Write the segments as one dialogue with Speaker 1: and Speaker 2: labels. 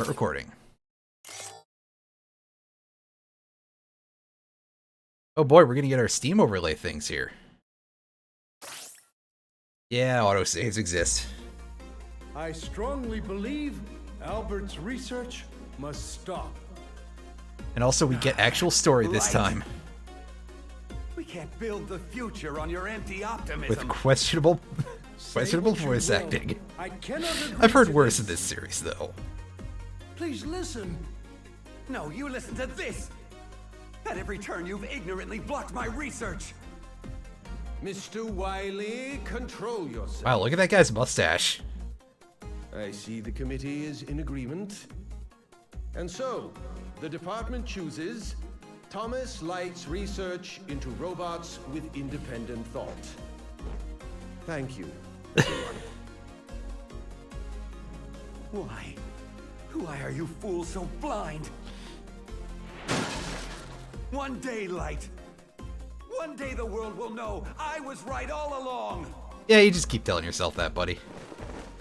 Speaker 1: Start recording. Oh boy, we're gonna get our Steam overlay things here. Yeah, autosaves exist.
Speaker 2: I strongly believe Albert's research must stop.
Speaker 1: And also we get actual story this time.
Speaker 3: We can't build the future on your empty optimism.
Speaker 1: With questionable
Speaker 2: Say what you
Speaker 1: voice
Speaker 2: will,
Speaker 1: acting.
Speaker 2: I cannot agree
Speaker 1: I've heard
Speaker 2: to
Speaker 1: worse in this series though.
Speaker 2: Please listen.
Speaker 3: No, you listen to this. At every turn, you've ignorantly blocked my research.
Speaker 2: Mr. Wiley, control yourself.
Speaker 1: Wow, look at that guy's mustache.
Speaker 2: I see the committee is in agreement. And so, the department chooses Thomas Light's research into robots with independent thought. Thank you, everyone.
Speaker 3: Why? Why are you fools so blind? One day, Light. One day the world will know I was right all along.
Speaker 1: Yeah, you just keep telling yourself that, buddy.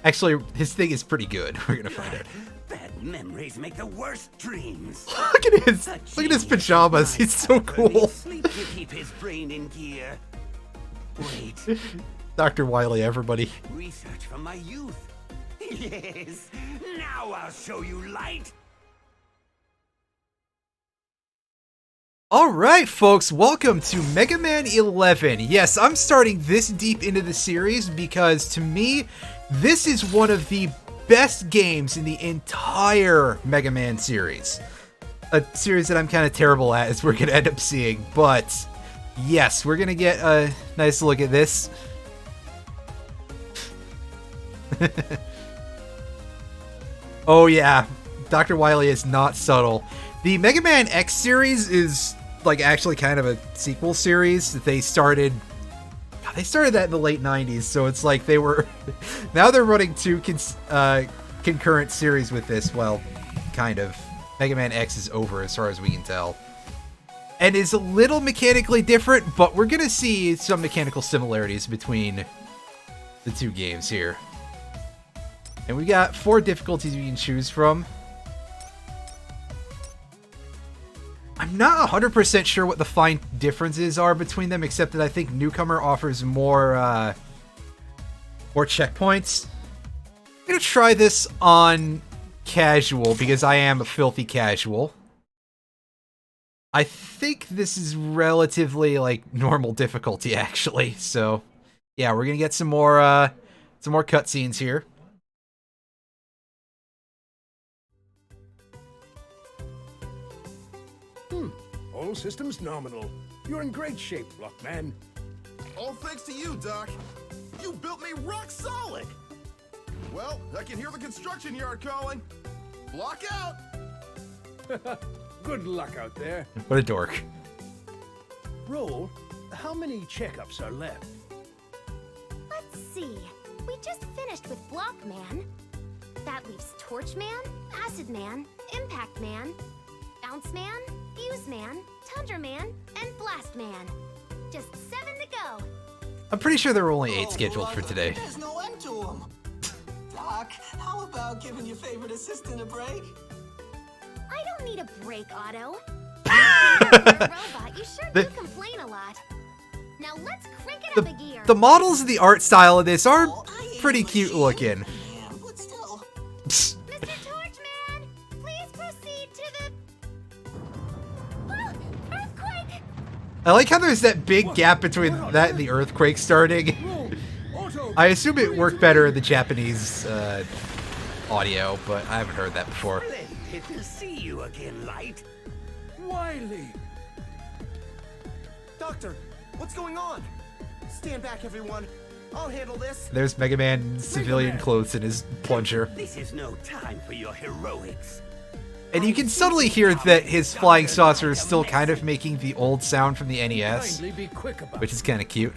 Speaker 1: Actually, his thing is pretty good. We're gonna find out.
Speaker 3: Bad memories make the worst dreams.
Speaker 1: Look at his pajamas. He's so cool.
Speaker 3: Sleep to keep his brain in gear. Wait,
Speaker 1: Dr. Wiley, everybody.
Speaker 3: research from my youth. Yes, now I'll show you, Light.
Speaker 1: Alright folks, welcome to Mega Man 11. Yes, I'm starting this deep into the series because to me, this is one of the best games in the entire Mega Man series. A series that I'm kind of terrible at, as we're going to end up seeing, but yes, we're going to get a nice look at this. Oh yeah, Dr. Wily is not subtle. The Mega Man X series is like actually kind of a sequel series that they started that in the late 90s, so it's like they were now they're running two concurrent series with this. Well, kind of. Mega Man X is over as far as we can tell. And is a little mechanically different, but we're going to see some mechanical similarities between the two games here. And we got 4 difficulties you can choose from. I'm not 100% sure what the fine differences are between them, except that I think Newcomer offers more checkpoints. I'm going to try this on casual, because I am a filthy casual. I think this is relatively, like, normal difficulty, actually. So, yeah, we're going to get some more cutscenes here.
Speaker 2: All systems nominal. You're in great shape, Blockman.
Speaker 4: All thanks to you, Doc. You built me rock solid. Well, I can hear the construction yard calling. Block out.
Speaker 2: Good luck out there.
Speaker 1: What a dork.
Speaker 2: Roll, how many checkups are left?
Speaker 5: Let's see. We just finished with Blockman. That leaves Torchman, Acid Man, Impact Man, Bounce Man, Fuse Man, Tundra Man, and Blast Man. Just 7 to go.
Speaker 1: I'm pretty sure there were only 8 scheduled for today.
Speaker 6: There's no end to them. Doc, how about giving your favorite assistant a break?
Speaker 5: I don't need a break, Otto. You're a robot, you sure do complain a lot. Now let's crank it up a gear.
Speaker 1: The models and the art style of this are
Speaker 6: Oh, I ain't
Speaker 1: pretty
Speaker 6: pushing.
Speaker 1: cute looking.
Speaker 6: Yeah, but still.
Speaker 1: Psst.
Speaker 5: Mr. Torchman, please proceed to the... Oh, earthquake!
Speaker 1: I like how there's that big gap between that and the earthquake starting.
Speaker 2: Roll, Auto.
Speaker 1: I assume it worked better in the Japanese audio, but I haven't heard that before.
Speaker 3: Splendid to see you again, Light.
Speaker 2: Wiley.
Speaker 7: Doctor, what's going on? Stand back, everyone. I'll handle this.
Speaker 1: There's Mega Man in civilian clothes in his plunger.
Speaker 3: This is no time for your heroics.
Speaker 1: And you can subtly hear that his flying saucer is still kind of making the old sound from the NES,
Speaker 2: Kindly be quick about
Speaker 1: which is kind of cute.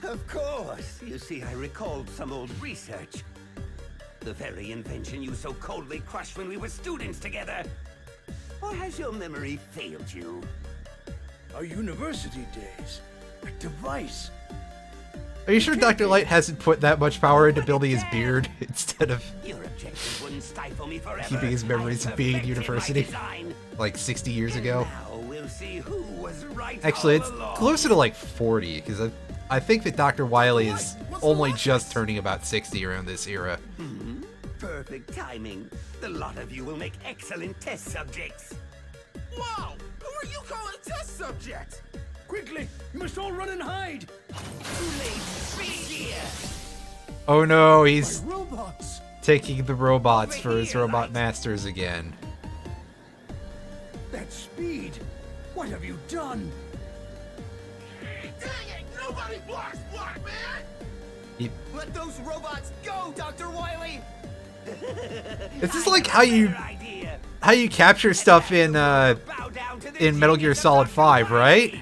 Speaker 3: Of course. You see, I recalled some old research. The very invention you so coldly crushed when we were students together. Or has your memory failed you?
Speaker 2: our university days. A device.
Speaker 1: Are you sure Dr. Light hasn't put that much power into building his beard instead of
Speaker 3: Your objections wouldn't stifle me forever.
Speaker 1: keeping his memories of being in
Speaker 3: I perfected my
Speaker 1: university
Speaker 3: design.
Speaker 1: like 60 years ago?
Speaker 3: Now we'll see who was right.
Speaker 1: Actually,
Speaker 3: all
Speaker 1: it's
Speaker 3: along.
Speaker 1: closer to like 40 because I think that Dr. Wily is only just turning about 60 around this era.
Speaker 3: Perfect timing. The lot of you will make excellent test subjects.
Speaker 4: Wow! Who are you calling a test subject?
Speaker 8: Quickly, you must all run and hide.
Speaker 3: Too late. Speed here.
Speaker 1: Oh no, he's
Speaker 8: Robots.
Speaker 1: taking the robots for his robot masters again.
Speaker 8: That speed. What have you done?
Speaker 4: Dang it! Nobody blocks Block Man!
Speaker 7: Let those robots go, Dr. Wily!
Speaker 1: This is like how you
Speaker 3: Idea.
Speaker 1: capture stuff in
Speaker 3: Bow down to the
Speaker 1: Metal Gear
Speaker 3: genius of
Speaker 1: Solid
Speaker 3: Dr.
Speaker 1: 5,
Speaker 3: Wily.
Speaker 1: right?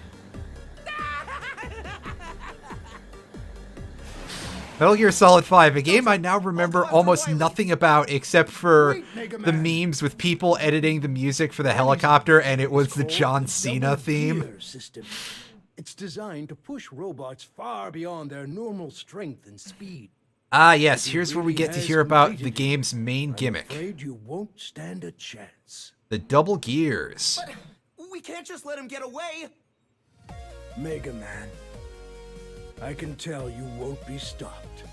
Speaker 1: Metal Gear Solid 5, a game I now remember almost nothing about except for the memes with people editing the music for the helicopter, and it was the John Cena theme.
Speaker 8: Double gear system. It's designed to push robots far beyond their normal strength and speed.
Speaker 1: Ah, yes, here's where we get to hear about the game's main
Speaker 8: I'm
Speaker 1: gimmick,
Speaker 8: afraid you won't stand a chance.
Speaker 1: the double gears.
Speaker 7: We can't just let him get away!
Speaker 8: Mega Man, I can tell you won't be stopped.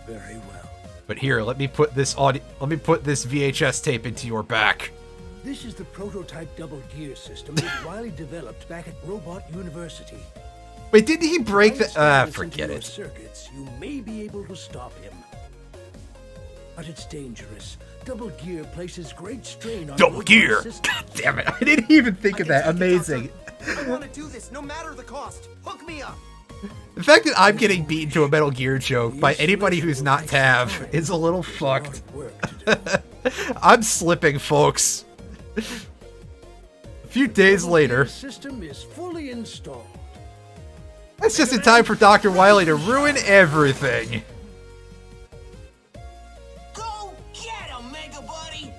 Speaker 8: Very well.
Speaker 1: But here, let me put this VHS tape into your back.
Speaker 8: This is the prototype double gear system that Wily developed back at Robot University.
Speaker 1: Wait, didn't he break the...
Speaker 8: Once into
Speaker 1: forget
Speaker 8: your
Speaker 1: it.
Speaker 8: Circuits, you may be able to stop him. But it's dangerous. Double gear places great strain on
Speaker 1: Double
Speaker 8: robot
Speaker 1: gear!
Speaker 8: systems.
Speaker 1: God damn it, I didn't even think of that.
Speaker 7: I can take it,
Speaker 1: Amazing.
Speaker 7: Doctor. I want to do this, no matter the cost. Hook me up!
Speaker 1: The fact that I'm getting beaten to a Metal Gear joke by anybody who's not Tav is a little fucked.
Speaker 8: Hard work to do.
Speaker 1: I'm slipping, folks. A few days
Speaker 8: Double gear
Speaker 1: later,
Speaker 8: system is fully installed.
Speaker 1: it's just in time for Dr. Wily to ruin everything.
Speaker 6: Go get him, Mega Buddy!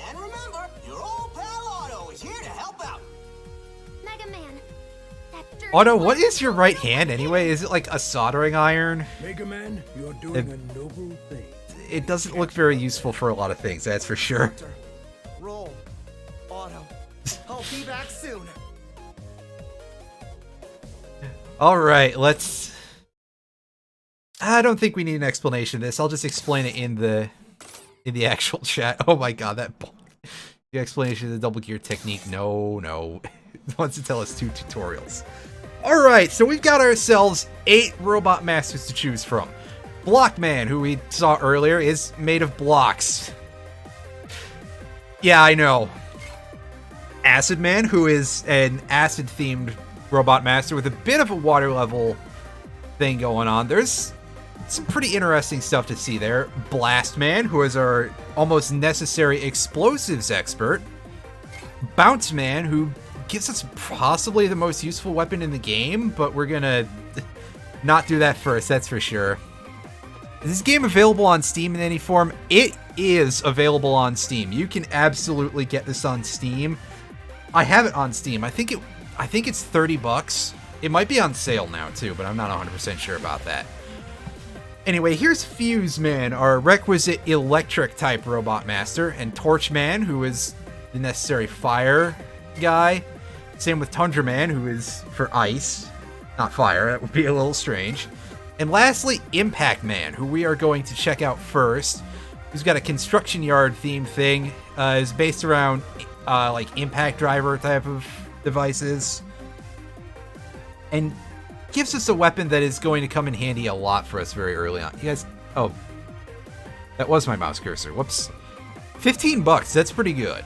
Speaker 6: And remember, your old pal Otto is here to help out.
Speaker 5: Mega Man. That dirty
Speaker 1: Otto, what
Speaker 5: little
Speaker 1: is your right hand anyway? Is it like a soldering iron?
Speaker 8: Mega Man, you're doing a noble thing.
Speaker 1: It doesn't look very useful for a lot of things, that's for sure.
Speaker 7: Doctor, roll. Otto. I'll be back soon.
Speaker 1: Alright, let's... I don't think we need an explanation of this. I'll just explain it in the actual chat. Oh my god, the explanation of the double gear technique. No. It wants to tell us 2 tutorials. Alright, so we've got ourselves 8 robot masters to choose from. Blockman, who we saw earlier, is made of blocks. Yeah, I know. Acid Man, who is an acid-themed robot master with a bit of a water level thing going on. There's some pretty interesting stuff to see there. Blast Man, who is our almost necessary explosives expert. Bounce Man, who gives us possibly the most useful weapon in the game, but we're gonna not do that first, that's for sure. Is this game available on Steam in any form? It is available on Steam. You can absolutely get this on Steam. I have it on Steam. I think it's $30. It might be on sale now too, but I'm not 100% sure about that. Anyway, here's Fuse Man, our requisite electric type robot master, and Torch Man, who is the necessary fire guy. Same with Tundra Man, who is for ice, not fire. That would be a little strange. And lastly, Impact Man, who we are going to check out first. Who's got a construction yard themed thing. Is based around like impact driver type of devices. And gives us a weapon that is going to come in handy a lot for us very early on. You guys, oh, that was my mouse cursor. Whoops. $15, that's pretty good.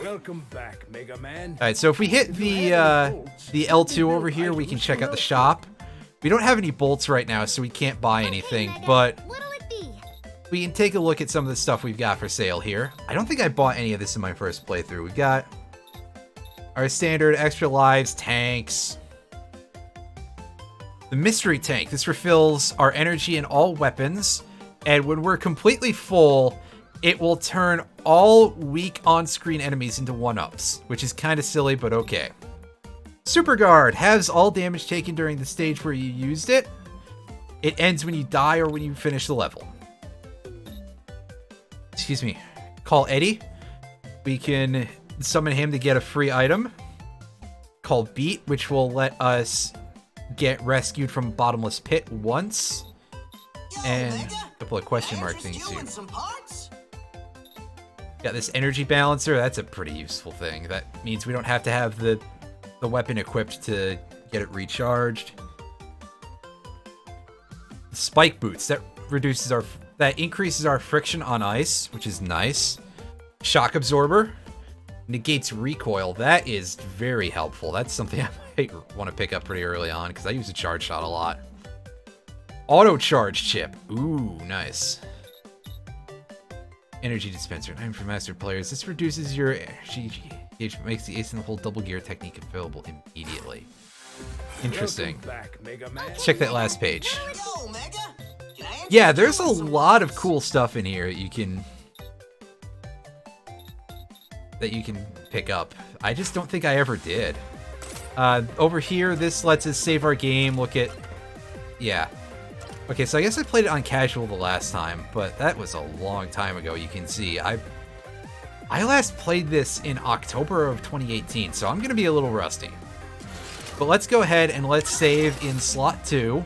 Speaker 8: Welcome back, Mega Man.
Speaker 1: All right, so if we hit the L2 over here, we can check out the shop. We don't have any bolts right now, so we can't buy anything,
Speaker 5: Okay, Mega,
Speaker 1: but
Speaker 5: what'll it be?
Speaker 1: we can take a look at some of the stuff we've got for sale here. I don't think I bought any of this in my first playthrough. We've got our standard extra lives, tanks. The mystery tank. This refills our energy in all weapons, and when we're completely full, it will turn all weak on-screen enemies into 1-ups, which is kind of silly, but okay. Super Guard has all damage taken during the stage where you used it. It ends when you die or when you finish the level. Excuse me. Call Eddie. We can summon him to get a free item called Beat, which will let us get rescued from Bottomless Pit once. And a couple of question mark things here. Got this energy balancer. That's a pretty useful thing. That means we don't have to have the weapon equipped to get it recharged. Spike boots. That increases our friction on ice, which is nice. Shock absorber negates recoil. That is very helpful. That's something I might want to pick up pretty early on because I use a charge shot a lot. Auto charge chip. Ooh, nice. Energy dispenser. Item for master players. This reduces your energy engagement, makes the ace in the hole double gear technique available immediately. Interesting. Let's check that last page. Yeah, there's a lot of cool stuff in here that you can pick up. I just don't think I ever did. Over here, this lets us save our game. Look at, yeah. Okay, so I guess I played it on casual the last time, but that was a long time ago. You can see I last played this in October of 2018, so I'm gonna be a little rusty. But let's go ahead and let's save in slot 2.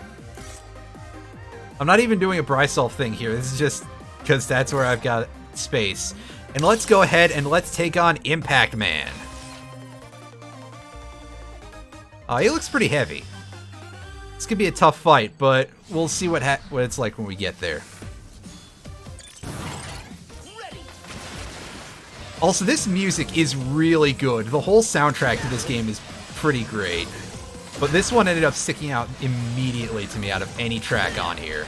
Speaker 1: I'm not even doing a Brysolf thing here. This is just because that's where I've got space. And let's go ahead and let's take on Impact Man. He looks pretty heavy. This could be a tough fight, but we'll see what it's like when we get there. Also, this music is really good. The whole soundtrack to this game is pretty great. But this one ended up sticking out immediately to me out of any track on here.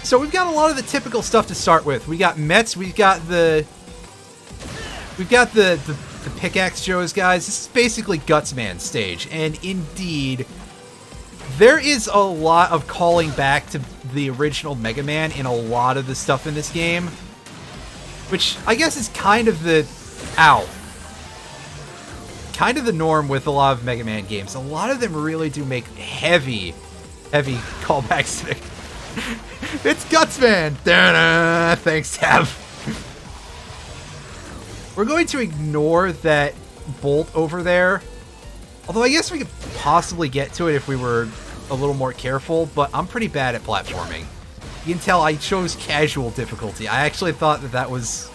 Speaker 1: So we've got a lot of the typical stuff to start with. We got Mets, we've got the Pickaxe Joes guys. This is basically Gutsman stage, and indeed, there is a lot of calling back to the original Mega Man in a lot of the stuff in this game, which I guess is kind of the norm with a lot of Mega Man games. A lot of them really do make heavy callbacks to it. It's Gutsman! Da-da! Thanks, Tab. We're going to ignore that bolt over there. Although I guess we could possibly get to it if we were a little more careful, but I'm pretty bad at platforming. You can tell I chose casual difficulty. I actually thought that was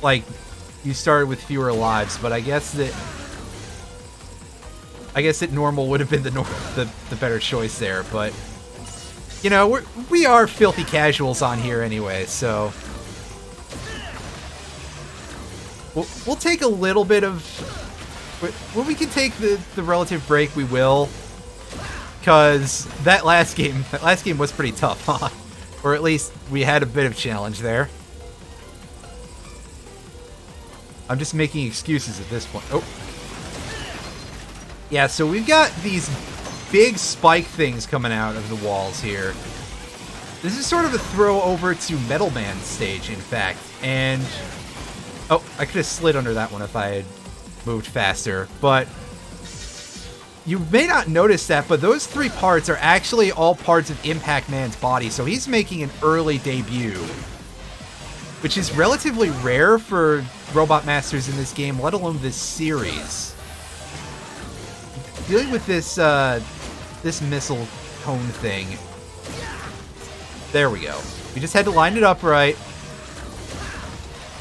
Speaker 1: like you started with fewer lives, but I guess that normal would have been the better choice there, but you know, we are filthy casuals on here anyway, so we'll take a little bit of when we can take the relative break, we will, because that last game was pretty tough, huh? Or at least we had a bit of challenge there. I'm just making excuses at this point. Oh. Yeah, so we've got these big spike things coming out of the walls here. This is sort of a throw over to Metal Man stage, in fact. And oh, I could have slid under that one if I had moved faster, but you may not notice that, but those 3 parts are actually all parts of Impact Man's body, so he's making an early debut, which is relatively rare for Robot Masters in this game, let alone this series. Dealing with this this missile cone thing. There we go. We just had to line it up right.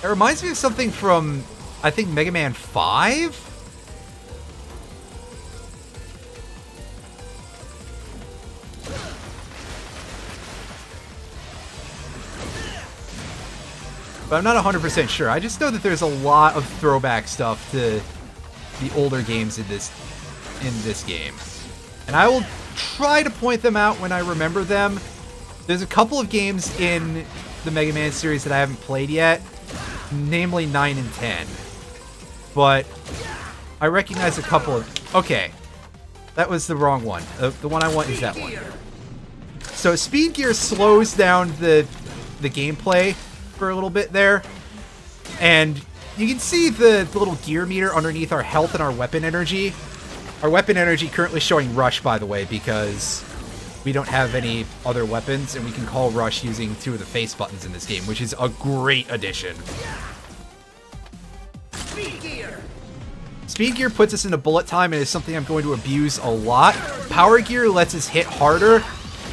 Speaker 1: It reminds me of something from, I think, Mega Man 5? But I'm not 100% sure. I just know that there's a lot of throwback stuff to the older games in this game. And I will try to point them out when I remember them. There's a couple of games in the Mega Man series that I haven't played yet, namely 9 and 10. But I recognize a couple of... Okay, that was the wrong one. The one I want is that one. So Speed Gear slows down the gameplay for a little bit there, and you can see the little gear meter underneath our health and our weapon energy. Our weapon energy currently showing Rush, by the way, because we don't have any other weapons, and we can call Rush using 2 of the face buttons in this game, which is a great addition. Speed gear puts us into bullet time and is something I'm going to abuse a lot. Power gear lets us hit harder.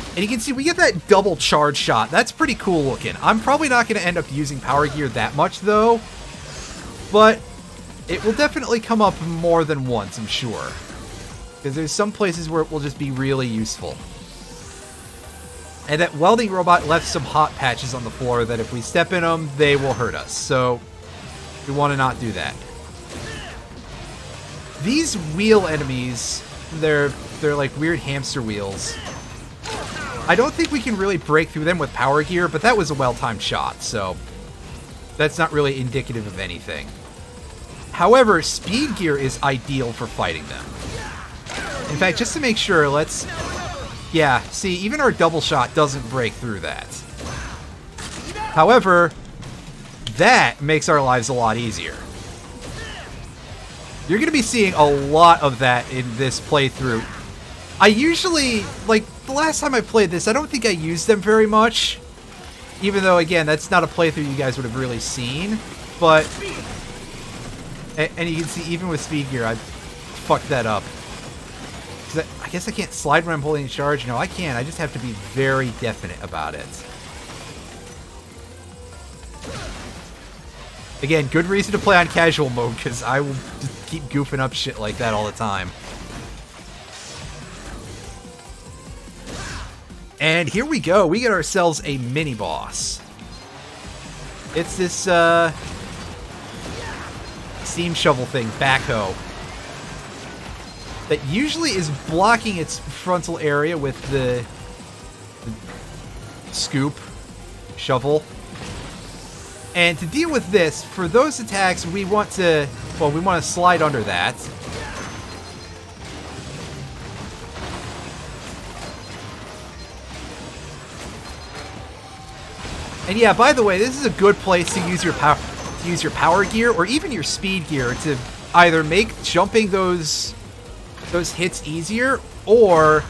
Speaker 1: And you can see we get that double charge shot. That's pretty cool looking. I'm probably not going to end up using power gear that much though. But it will definitely come up more than once, I'm sure. Because there's some places where it will just be really useful. And that welding robot left some hot patches on the floor that if we step in them, they will hurt us. So we want to not do that. These wheel enemies, they're like weird hamster wheels. I don't think we can really break through them with power gear, but that was a well-timed shot, so that's not really indicative of anything. However, speed gear is ideal for fighting them. In fact, just to make sure, let's... Yeah, see, even our double shot doesn't break through that. However, that makes our lives a lot easier. You're going to be seeing a lot of that in this playthrough. I usually, like, the last time I played this, I don't think I used them very much. Even though, again, that's not a playthrough you guys would have really seen. But, and you can see, even with speed gear, I fucked that up. Because I guess I can't slide when I'm holding charge. No, I can. I just have to be very definite about it. Again, good reason to play on casual mode, because I will just keep goofing up shit like that all the time. And here we go. We get ourselves a mini-boss. It's this, steam shovel thing, backhoe, that usually is blocking its frontal area with the scoop, shovel. And to deal with this, for those attacks, we want to, well, we want to slide under that. And yeah, by the way, this is a good place to use your power gear or even your speed gear to either make jumping those hits easier, or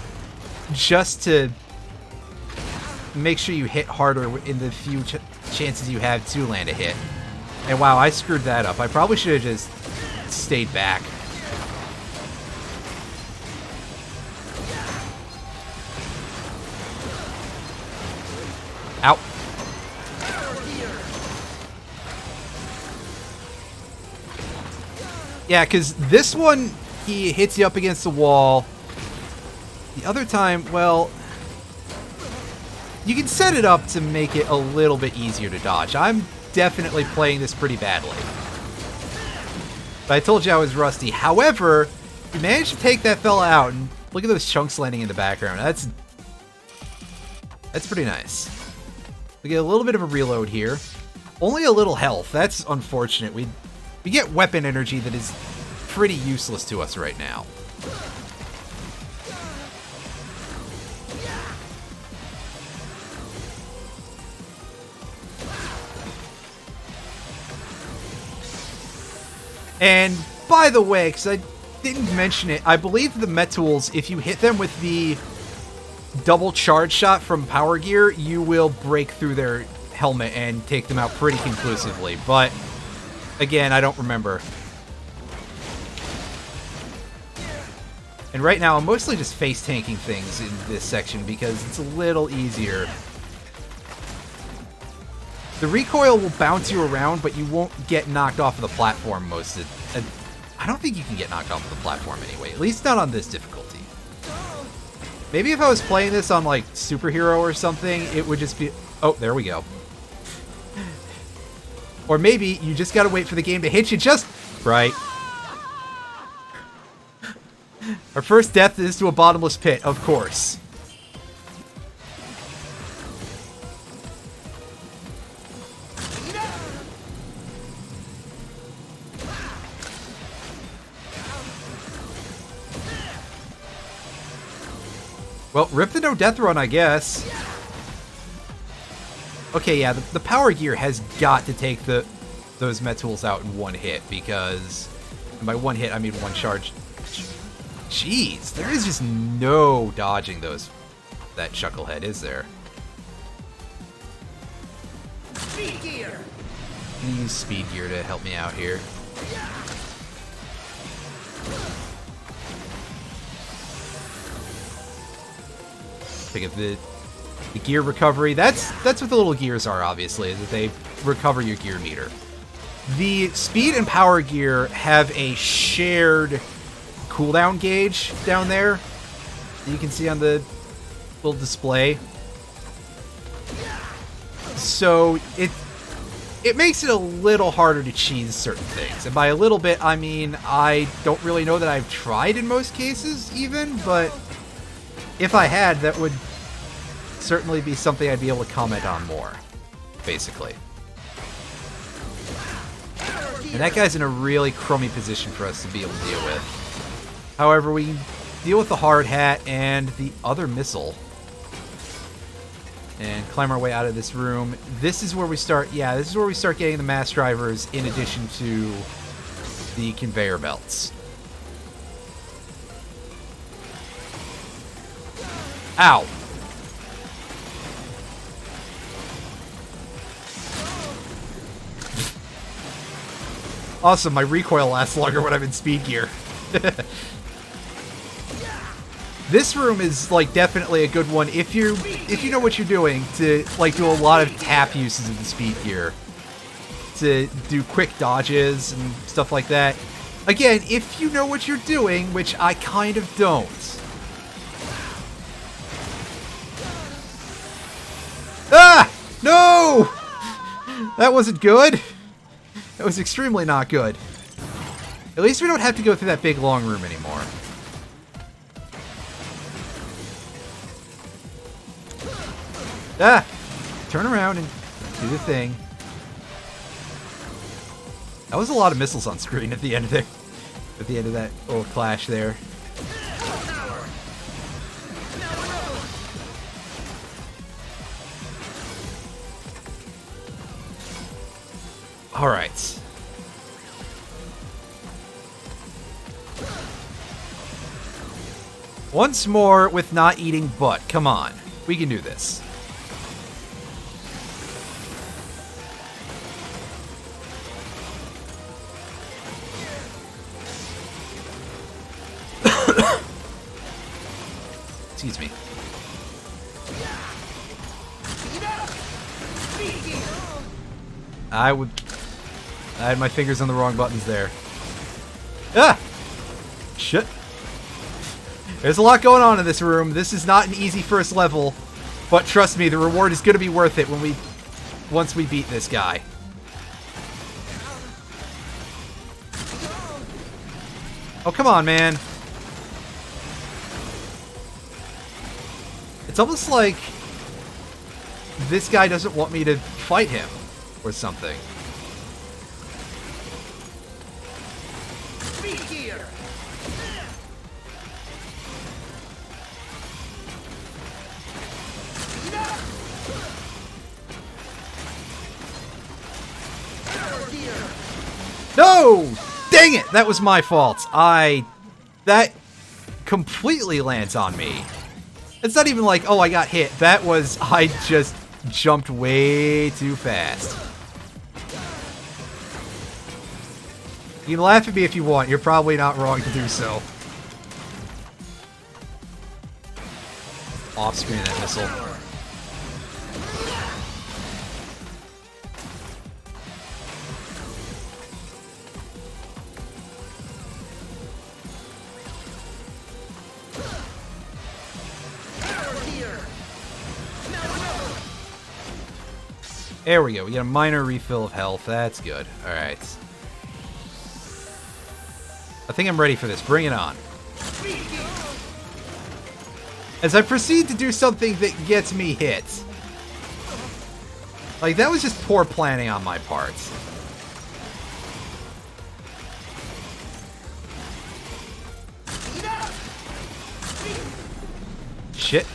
Speaker 1: just to make sure you hit harder in the few chances you have to land a hit. And wow, I screwed that up. I probably should have just stayed back. Ow. Yeah, because this one, he hits you up against the wall. The other time, well, you can set it up to make it a little bit easier to dodge. I'm definitely playing this pretty badly. But I told you I was rusty. However, you managed to take that fella out, and look at those chunks landing in the background. That's pretty nice. We get a little bit of a reload here. Only a little health. That's unfortunate. We get weapon energy that is pretty useless to us right now. And by the way, because I didn't mention it, I believe the Metools, if you hit them with the double charge shot from power gear, you will break through their helmet and take them out pretty conclusively. But again, I don't remember. And right now, I'm mostly just face tanking things in this section because it's a little easier. The recoil will bounce you around, but you won't get knocked off of the platform most of it. I don't think you can get knocked off of the platform anyway, at least not on this difficulty. Maybe if I was playing this on, like, Superhero or something, it would just be... Oh, there we go. Or maybe you just gotta wait for the game to hit you just right. Our first death is to a bottomless pit, of course. Well, rip the no death run, I guess. Okay, yeah, the power gear has got to take the those med tools out in one hit, because and by one hit I mean one charge. Jeez, there is just no dodging that chucklehead, is there?
Speaker 7: Speed gear!
Speaker 1: I'm gonna use speed gear to help me out here. Pick up the gear recovery. That's what the little gears are, obviously, is that they recover your gear meter. The speed and power gear have a shared cooldown gauge down there that you can see on the little display. So it makes it a little harder to cheese certain things. And by a little bit, I mean I don't really know that I've tried in most cases even, but if I had, that would certainly be something I'd be able to comment on more, basically. And that guy's in a really crummy position for us to be able to deal with. However, we can deal with the hard hat and the other missile. And climb our way out of this room. This is where we start, yeah, this is where we start getting the mass drivers in addition to the conveyor belts. Ow! Awesome, my recoil lasts longer when I'm in speed gear. This room is like definitely a good one if you know what you're doing to like do a lot of tap uses of the speed gear to do quick dodges and stuff like that. Again, if you know what you're doing, which I kind of don't. Ah! No! That wasn't good. That was extremely not good. At least we don't have to go through that big long room anymore. Ah! Turn around and do the thing. That was a lot of missiles on screen at the end of it. At the end of that little clash there. Alright. Once more with not eating butt. Come on. We can do this. Excuse me. I had my fingers on the wrong buttons there. Ah! Shit. There's a lot going on in this room. This is not an easy first level, but trust me, the reward is going to be worth it once we beat this guy. Oh, come on, man. It's almost like this guy doesn't want me to fight him or something.
Speaker 7: Speed gear!
Speaker 1: No! Dang it! That was my fault. That completely lands on me. It's not even like, oh, I got hit. That was, I just jumped way too fast. You can laugh at me if you want. You're probably not wrong to do so. Off screen that missile. There we go. We get a minor refill of health. That's good. Alright. I think I'm ready for this. Bring it on. As I proceed to do something that gets me hit. Like, that was just poor planning on my part. Shit.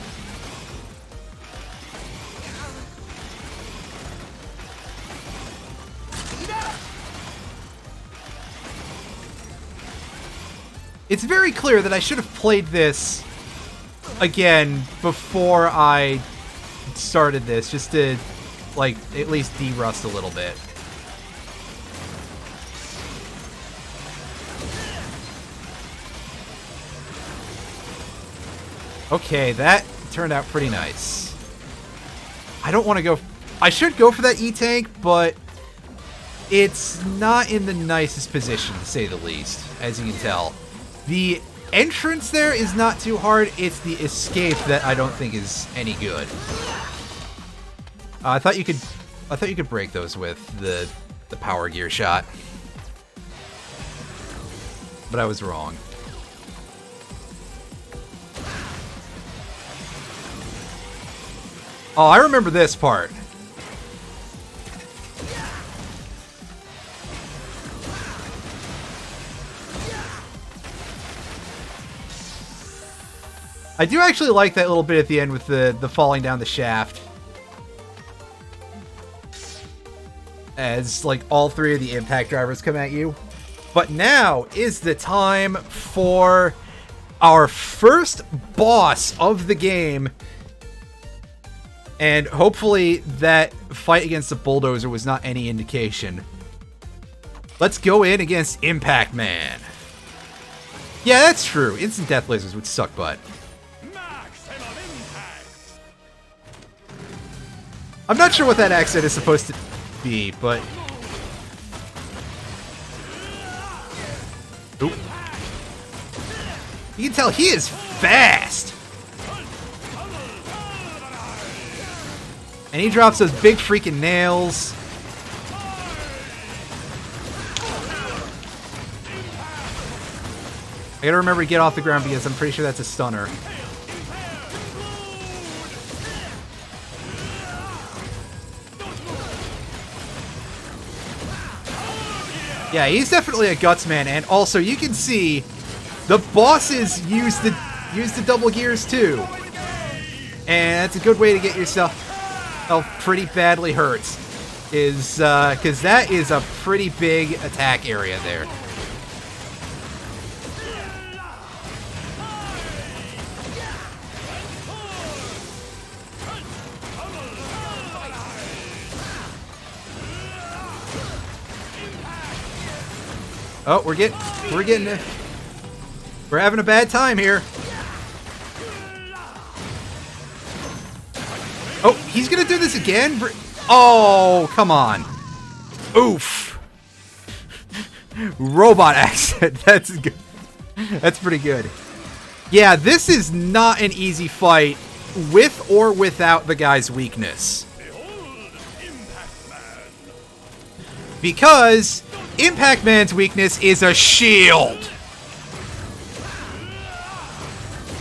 Speaker 1: It's very clear that I should have played this again before I started this, just to, like, at least de-rust a little bit. Okay, that turned out pretty nice. I don't want to go... I should go for that E-Tank, but it's not in the nicest position, to say the least, as you can tell. The entrance there is not too hard, it's the escape that I don't think is any good. I thought you could break those with the power gear shot. But I was wrong. Oh, I remember this part. I do actually like that little bit at the end with the falling down the shaft. As, like, all three of the impact drivers come at you. But now is the time for our first boss of the game. And hopefully that fight against the bulldozer was not any indication. Let's go in against Impact Man. Yeah, that's true. Instant death lasers would suck butt. I'm not sure what that accent is supposed to be, but... Oop. You can tell he is fast! And he drops those big freaking nails. I gotta remember to get off the ground because I'm pretty sure that's a stunner. Yeah, he's definitely a guts man, and also you can see the bosses use the double gears too. And that's a good way to get yourself pretty badly hurt, is because that is a pretty big attack area there. Oh, we're having a bad time here. Oh, he's gonna do this again? Oh, come on. Oof. Robot accent. That's good. That's pretty good. Yeah, this is not an easy fight with or without the guy's weakness. Because Impact Man's weakness is a shield.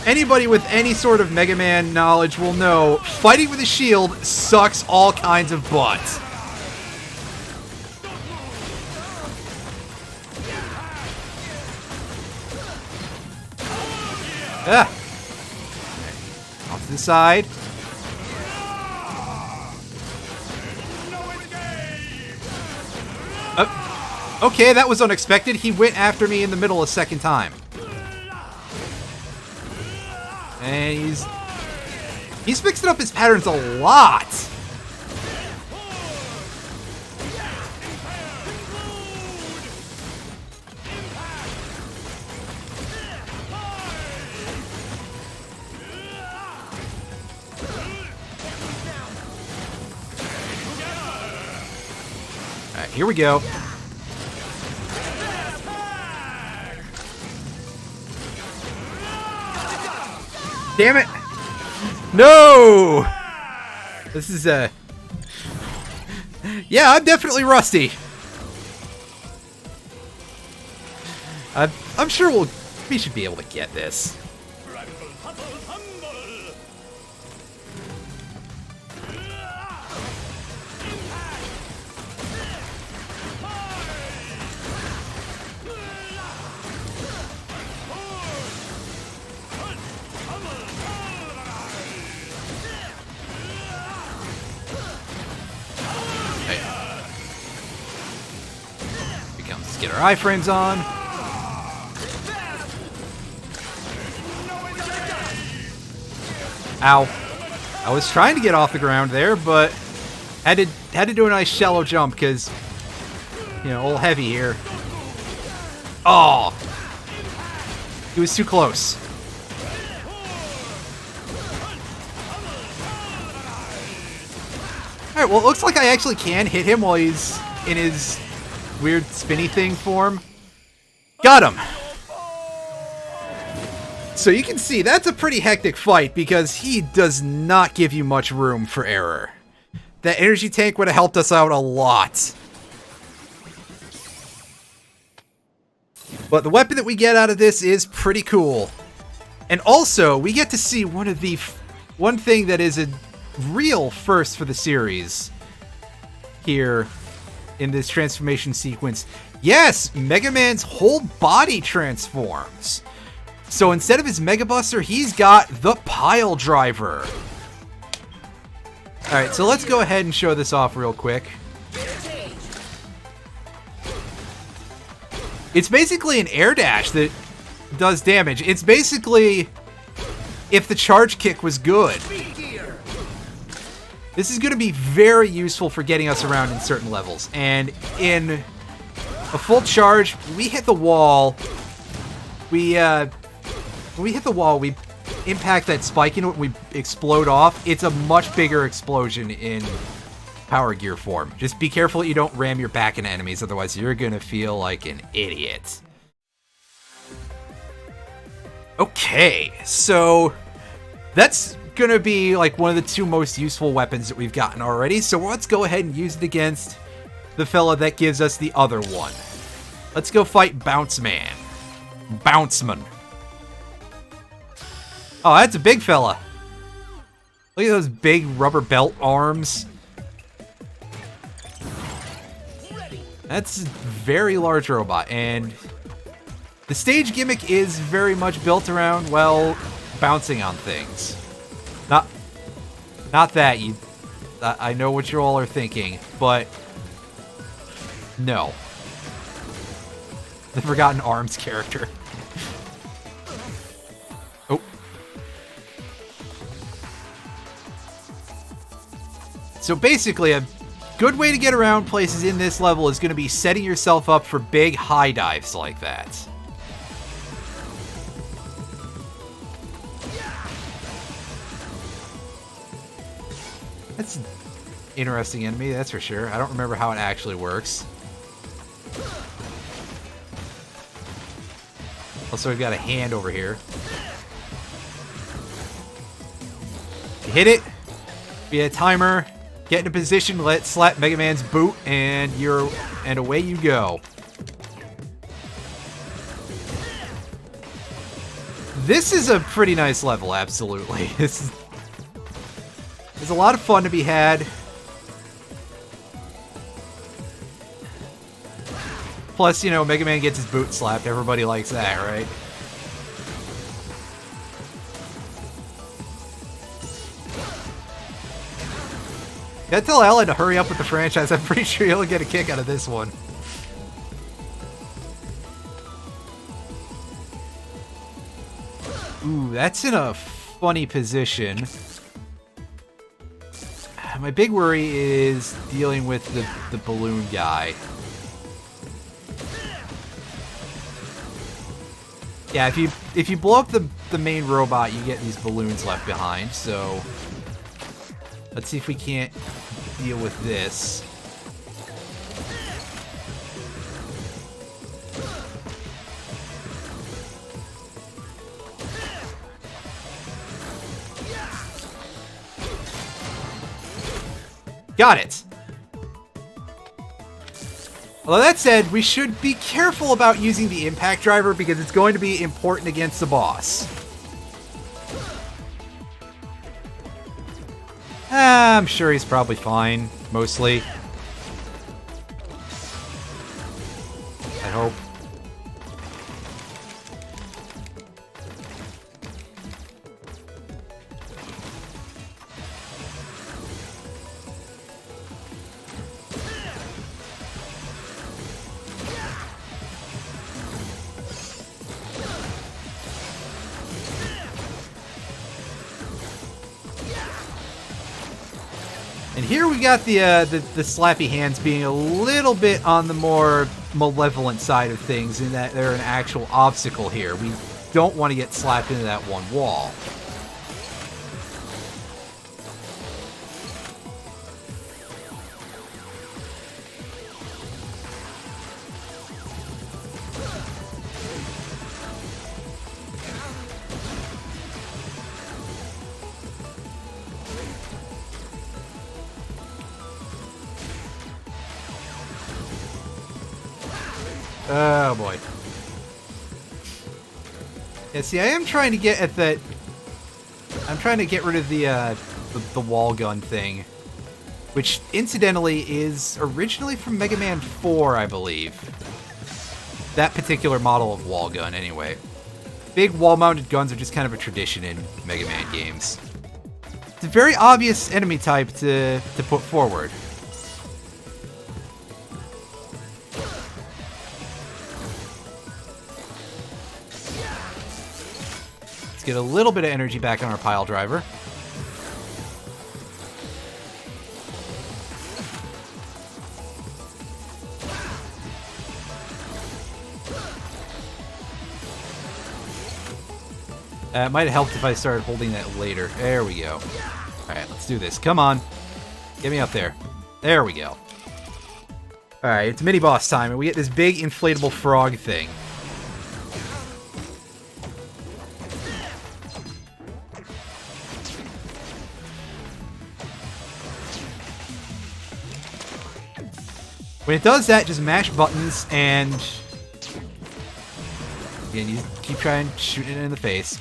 Speaker 1: Anybody with any sort of Mega Man knowledge will know fighting with a shield sucks all kinds of butt. Ah. Off to the side. Okay, that was unexpected. He went after me in the middle a second time. And he's mixing up his patterns a lot. Alright, here we go. Damn it! No! This is yeah, I'm definitely rusty. I'm sure we should be able to get this. Get our iframes on. Ow. I was trying to get off the ground there, but had to do a nice shallow jump because, you know, a little heavy here. Oh! He was too close. Alright, well, it looks like I actually can hit him while he's in his weird spinny thing form. Got him! So you can see, that's a pretty hectic fight because he does not give you much room for error. That energy tank would have helped us out a lot. But the weapon that we get out of this is pretty cool. And also, we get to see one thing that is a real first for the series here in this transformation sequence. Yes, Mega Man's whole body transforms. So instead of his Mega Buster, he's got the Pile Driver. Alright, so let's go ahead and show this off real quick. It's basically an air dash that does damage. It's basically if the charge kick was good. This is going to be very useful for getting us around in certain levels. And in a full charge, we hit the wall. When we hit the wall, we impact that spike into it, we explode off. It's a much bigger explosion in Power Gear form. Just be careful that you don't ram your back into enemies, otherwise you're gonna feel like an idiot. Okay, so that's gonna be like one of the two most useful weapons that we've gotten already, so let's go ahead and use it against the fella that gives us the other one. Let's go fight Bounce Man. Bounceman. Oh, that's a big fella. Look at those big rubber belt arms. That's a very large robot, and the stage gimmick is very much built around, well, bouncing on things. Not that, I know what you all are thinking, but no. The Forgotten Arms character. Oh. So basically, a good way to get around places in this level is going to be setting yourself up for big high dives like that. That's an interesting enemy, that's for sure. I don't remember how it actually works. Also, we've got a hand over here. You hit it, be a timer, get in a position, let it slap Mega Man's boot, and away you go. This is a pretty nice level, absolutely. There's a lot of fun to be had. Plus, you know, Mega Man gets his boot slapped. Everybody likes that, right? Gotta tell Alan to hurry up with the franchise. I'm pretty sure he'll get a kick out of this one. Ooh, that's in a funny position. My big worry is dealing with the balloon guy. Yeah, if you blow up the main robot, you get these balloons left behind, so let's see if we can't deal with this. Got it! Although that said, we should be careful about using the impact driver because it's going to be important against the boss. I'm sure he's probably fine, mostly. I hope. And here we got the slappy hands being a little bit on the more malevolent side of things in that they're an actual obstacle here. We don't want to get slapped into that one wall. Oh boy. Yeah, see, I am trying to get at that. I'm trying to get rid of the wall gun thing, which incidentally is originally from Mega Man 4, I believe. That particular model of wall gun, anyway. Big wall-mounted guns are just kind of a tradition in Mega Man games. It's a very obvious enemy type to put forward. Get a little bit of energy back on our pile driver. It might have helped if I started holding that later. There we go. Alright, let's do this. Come on. Get me up there. There we go. Alright, it's mini-boss time, and we get this big inflatable frog thing. When it does that, just mash buttons and again, you keep trying shooting it in the face.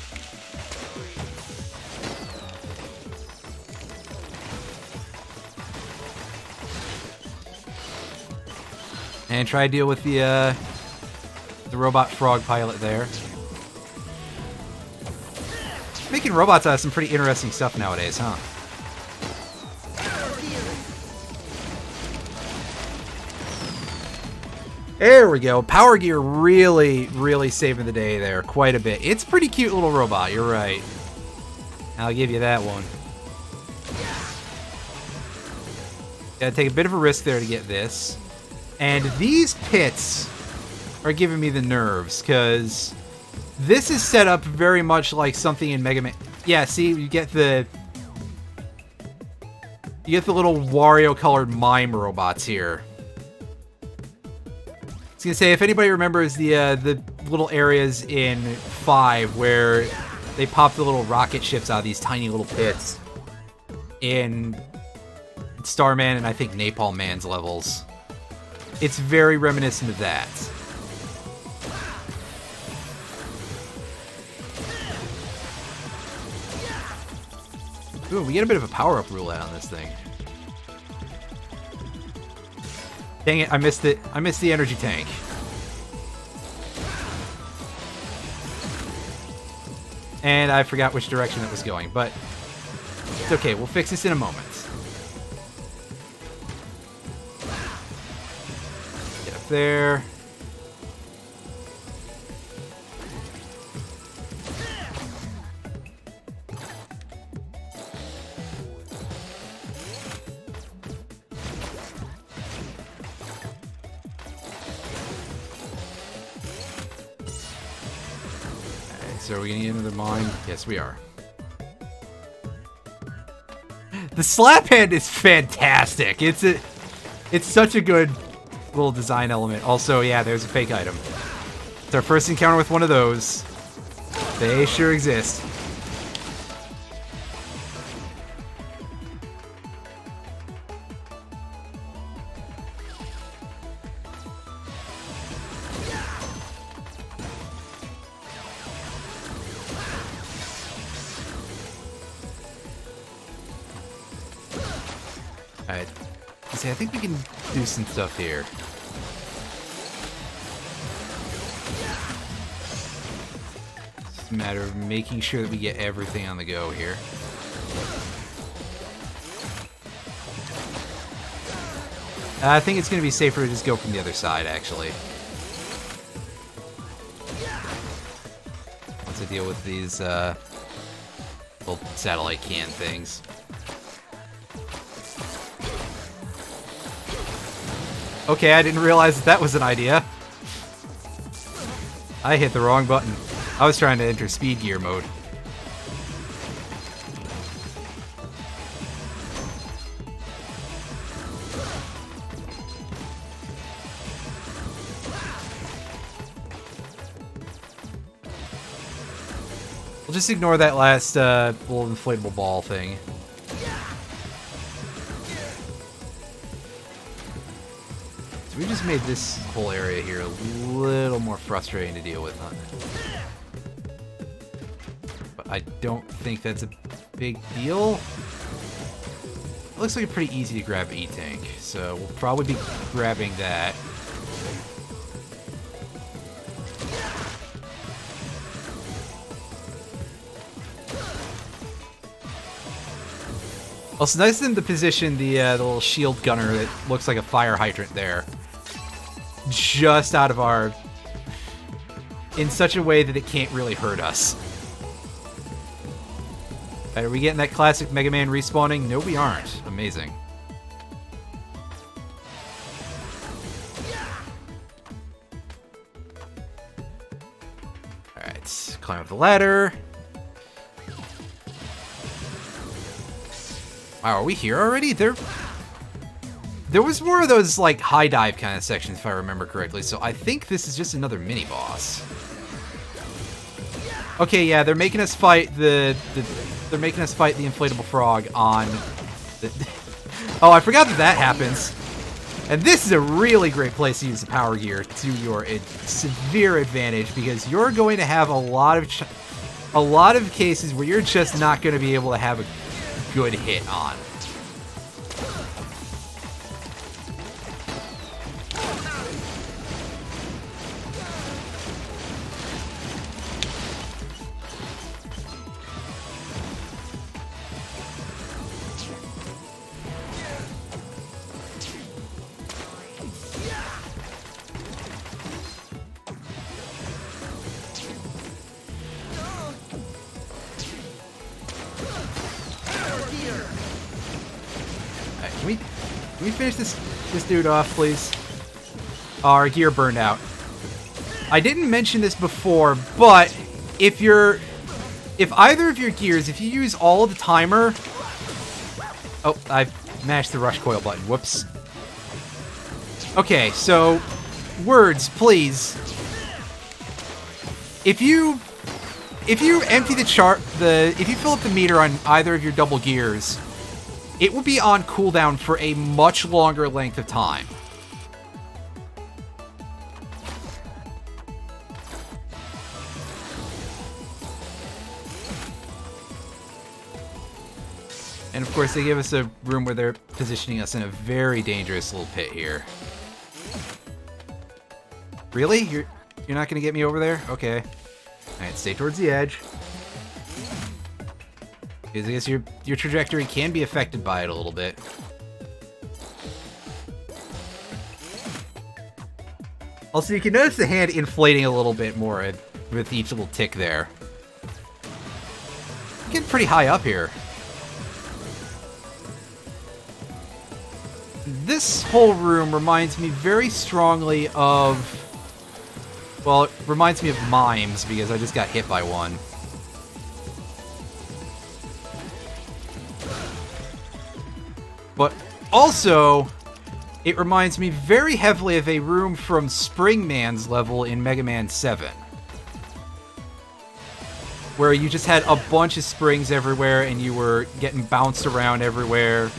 Speaker 1: And try to deal with the robot frog pilot there. Making robots out of some pretty interesting stuff nowadays, huh? There we go. Power Gear really saving the day there quite a bit. It's a pretty cute little robot, you're right. I'll give you that one. Gotta take a bit of a risk there to get this. And these pits are giving me the nerves, because this is set up very much like something in Mega Man. Yeah, see, you get the little Wario-colored mime robots here. I was gonna say, if anybody remembers the little areas in 5 where they pop the little rocket ships out of these tiny little pits in Starman and I think Napalm Man's levels, it's very reminiscent of that. Ooh, we get a bit of a power-up roulette on this thing. Dang it, I missed it. I missed the energy tank. And I forgot which direction it was going, but it's okay. We'll fix this in a moment. Get up there. So are we gonna get into the mine? Yes, we are. The slap hand is fantastic. It's such a good little design element. Also, yeah, there's a fake item. It's our first encounter with one of those. They sure exist. Alright. See, I think we can do some stuff here. It's a matter of making sure that we get everything on the go here. I think it's going to be safer to just go from the other side, actually. Once I deal with these little satellite can things. Okay, I didn't realize that was an idea. I hit the wrong button. I was trying to enter speed gear mode. We'll just ignore that last little inflatable ball thing. So we just made this whole area here a little more frustrating to deal with, huh? But I don't think that's a big deal. It looks like a pretty easy to grab E-Tank, so we'll probably be grabbing that. Also, nice of them to position the little shield gunner that looks like a fire hydrant there, just out of our... in such a way that it can't really hurt us. Are we getting that classic Mega Man respawning? No, we aren't. Amazing. Alright, climb up the ladder. Wow, are we here already? There was more of those, like, high dive kind of sections, if I remember correctly, so I think this is just another mini-boss. Okay, yeah, they're making us fight the inflatable frog on the... Oh, I forgot that that happens. And this is a really great place to use the power gear to your severe advantage, because you're going to have a lot of cases where you're just not going to be able to have a good hit on. Can we finish this dude off, please? Our gear burned out. I didn't mention this before, but if either of your gears, if you use all of the timer... Oh, I mashed the rush coil button. Whoops. Okay, so words, please. If you empty the if you fill up the meter on either of your double gears, it will be on cooldown for a much longer length of time. And of course, they give us a room where they're positioning us in a very dangerous little pit here. Really? You're not gonna get me over there? Okay. Alright, stay towards the edge. Because I guess your trajectory can be affected by it a little bit. Also, you can notice the hand inflating a little bit more with each little tick there. Getting pretty high up here. This whole room reminds me very strongly of... Well, it reminds me of Mimes, because I just got hit by one. But also, it reminds me very heavily of a room from Springman's level in Mega Man 7. Where you just had a bunch of springs everywhere and you were getting bounced around everywhere.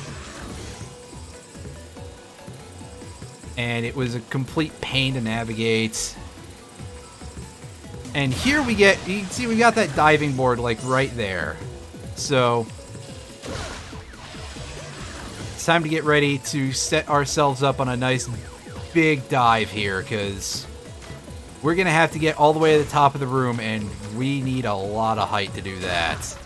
Speaker 1: And it was a complete pain to navigate. And here you can see we got that diving board like right there. So... it's time to get ready to set ourselves up on a nice big dive here, because we're going to have to get all the way to the top of the room, and we need a lot of height to do that.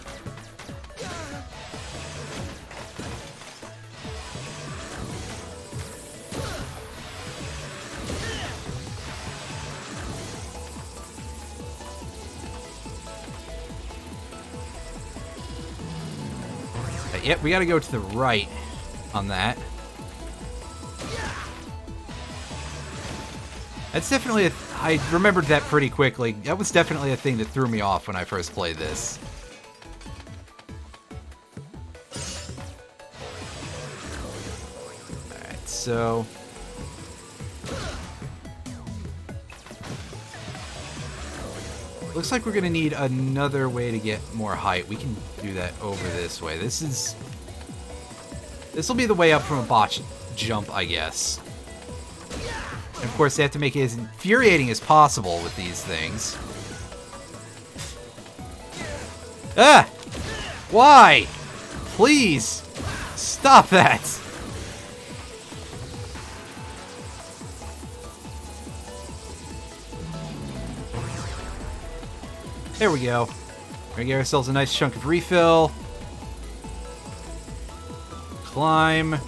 Speaker 1: Yep, we got to go to the right on that. That's definitely I remembered that pretty quickly. That was definitely a thing that threw me off when I first played this. Alright, so... Looks like we're gonna need another way to get more height. We can do that over this way. This will be the way up from a botch jump, I guess. And of course, they have to make it as infuriating as possible with these things. Ah! Why? Please! Stop that! There we go. We're gonna get ourselves a nice chunk of refill. Climb.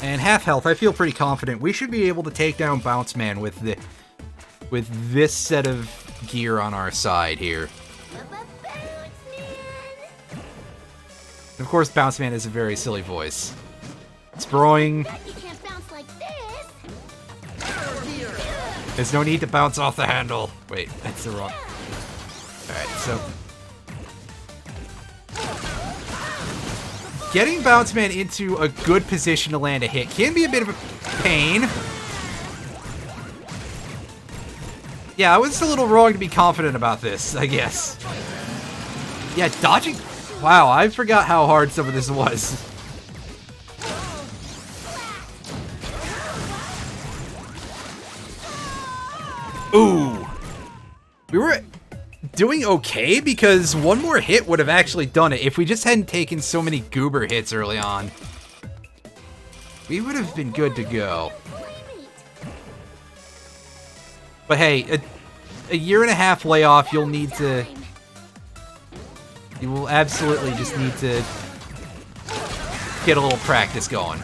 Speaker 1: And half health. I feel pretty confident. We should be able to take down Bounce Man with this set of gear on our side here. And of course, Bounce Man has a very silly voice. Throwing. There's no need to bounce off the handle. Wait, that's the wrong. Alright, so. Getting Bounce Man into a good position to land a hit can be a bit of a pain. Yeah, I was a little wrong to be confident about this, I guess. Yeah, dodging. Wow, I forgot how hard some of this was. Ooh. We were doing okay because one more hit would have actually done it. If we just hadn't taken so many goober hits early on, we would have been good to go. But hey, a year and a half layoff, you'll need to... You will absolutely just need to get a little practice going.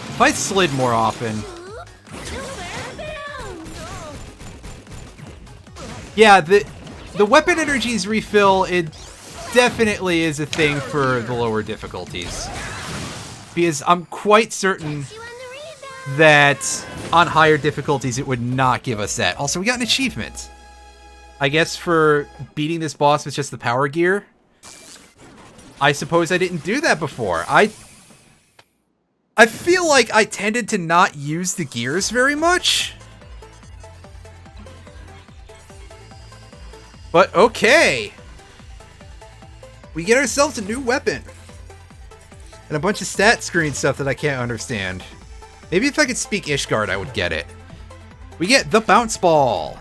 Speaker 1: If I slid more often... Yeah, the weapon energies refill, it definitely is a thing for the lower difficulties. Because I'm quite certain that on higher difficulties it would not give us that. Also, we got an achievement. I guess for beating this boss with just the power gear. I suppose I didn't do that before. I feel like I tended to not use the gears very much. But okay. We get ourselves a new weapon. And a bunch of stat screen stuff that I can't understand. Maybe if I could speak Ishgard, I would get it. We get the Bounce Ball.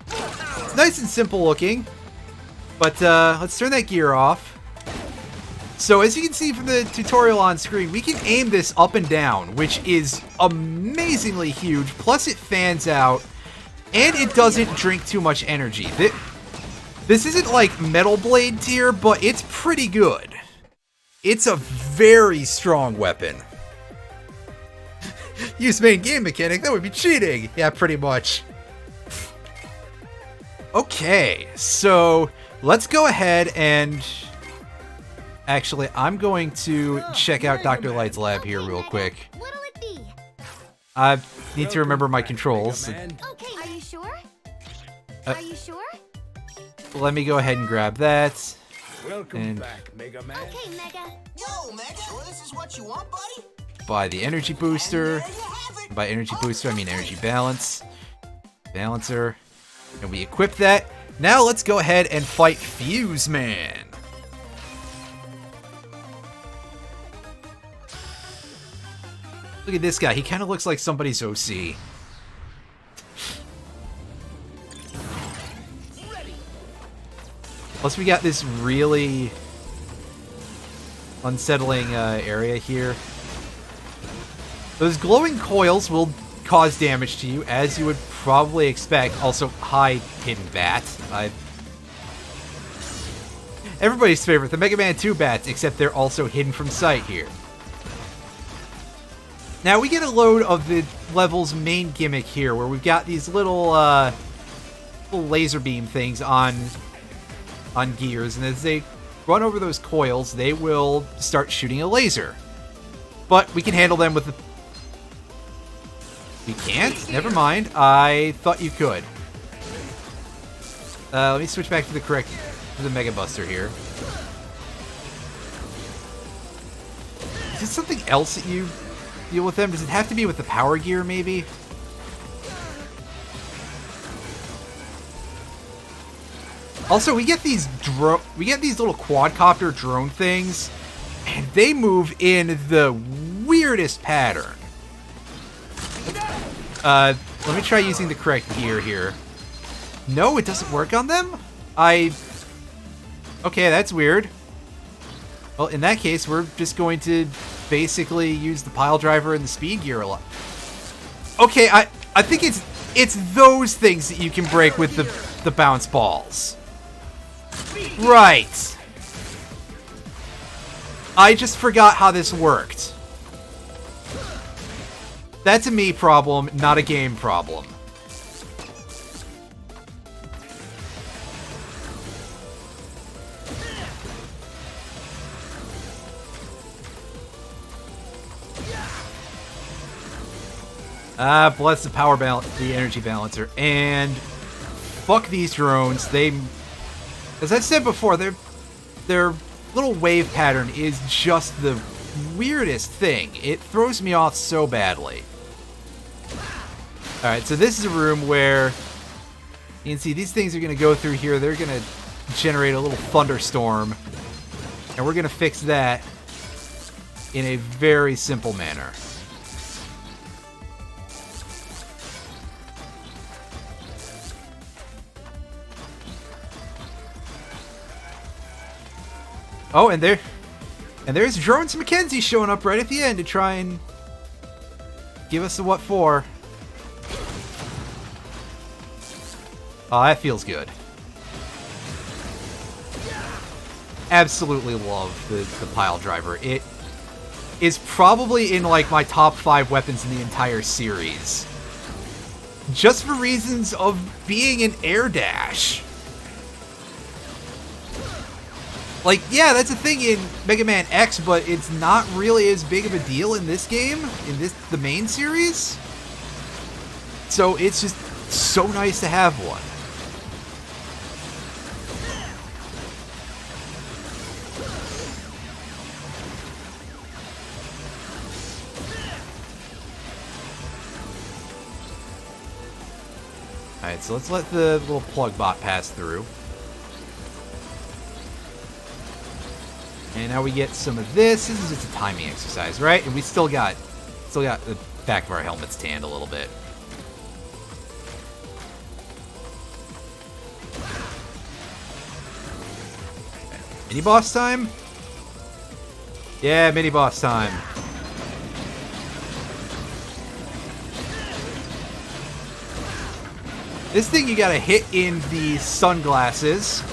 Speaker 1: It's nice and simple looking. But let's turn that gear off. So as you can see from the tutorial on screen, we can aim this up and down, which is amazingly huge. Plus it fans out, and it doesn't drink too much energy. This isn't like Metal Blade tier, but it's pretty good. It's a very strong weapon. Use main game mechanic, that would be cheating. Yeah, pretty much. Okay, so let's go ahead and... Actually, I'm going to check out Dr. Light's lab here real quick.
Speaker 5: What'll it be?
Speaker 1: I need to remember my controls.
Speaker 5: Okay, are you sure? Are you sure?
Speaker 1: Let me go ahead and grab that.
Speaker 8: Welcome back, Mega Man.
Speaker 5: Okay, Mega.
Speaker 6: Yo, Mega, sure this is what you want, buddy?
Speaker 1: Buy the energy booster.
Speaker 6: There you have it.
Speaker 1: By energy booster, I mean energy balance. Balancer. And we equip that. Now let's go ahead and fight Fuse Man. Look at this guy. He kind of looks like somebody's OC. Plus we got this really unsettling area here. Those glowing coils will cause damage to you, as you would probably expect. Also, hi, hidden bat. Everybody's favorite, the Mega Man 2 bats, except they're also hidden from sight here. Now, we get a load of the level's main gimmick here, where we've got these little laser beam things on gears, and as they run over those coils, they will start shooting a laser. But we can handle them with the... We can't? Never mind. I thought you could. Let me switch back to the Mega Buster here. Is it something else that you deal with them? Does it have to be with the power gear, maybe? Also, we get these little quadcopter drone things, and they move in the weirdest pattern. Let me try using the correct gear here. No, it doesn't work on them? Okay, that's weird. Well, in that case, we're just going to basically use the pile driver and the speed gear a lot. Okay, I think it's those things that you can break with the bounce balls. Right. I just forgot how this worked. That's a me problem, not a game problem. Bless the energy balancer. And fuck these drones. As I said before, their little wave pattern is just the weirdest thing. It throws me off so badly. Alright, so this is a room where you can see these things are going to go through here. They're going to generate a little thunderstorm. And we're going to fix that in a very simple manner. Oh, and there's Drones Mackenzie showing up right at the end to try and give us a what for. Oh, that feels good. Absolutely love the pile driver. It is probably in like my top 5 weapons in the entire series. Just for reasons of being an air dash. Like, yeah, that's a thing in Mega Man X, but it's not really as big of a deal in this game, the main series. So it's just so nice to have one. Alright, so let's let the little plug bot pass through. And now we get some of this. This is just a timing exercise, right? And we still got the back of our helmets tanned a little bit. Mini boss time? Yeah, mini boss time. This thing you gotta hit in the sunglasses.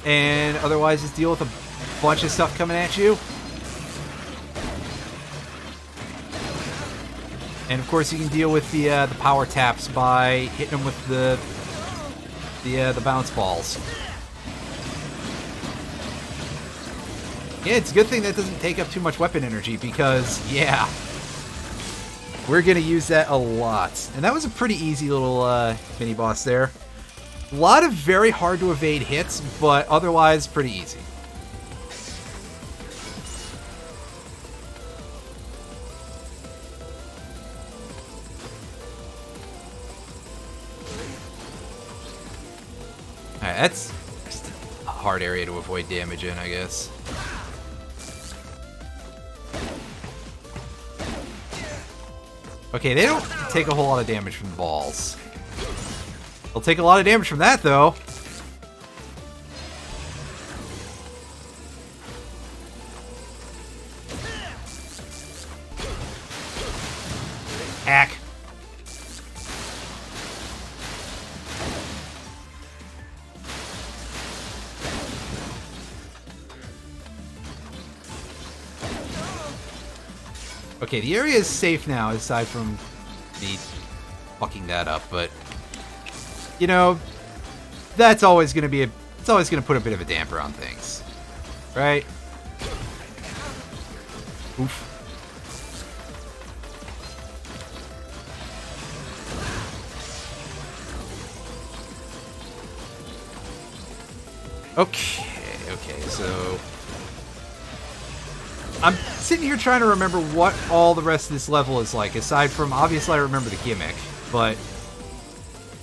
Speaker 1: And otherwise just deal with a bunch of stuff coming at you. And of course you can deal with the power taps by hitting them with the bounce balls. Yeah, it's a good thing that doesn't take up too much weapon energy because, yeah, we're gonna use that a lot. And that was a pretty easy little mini boss there. A lot of very hard to evade hits, but otherwise pretty easy. Alright, that's just a hard area to avoid damage in, I guess. Okay, they don't take a whole lot of damage from the balls. They'll take a lot of damage from that, though. Hack. Okay, the area is safe now, aside from me fucking that up, but you know, that's always gonna be it's always gonna put a bit of a damper on things. Right? Oof. Okay, so I'm sitting here trying to remember what all the rest of this level is like, aside from, obviously I remember the gimmick, but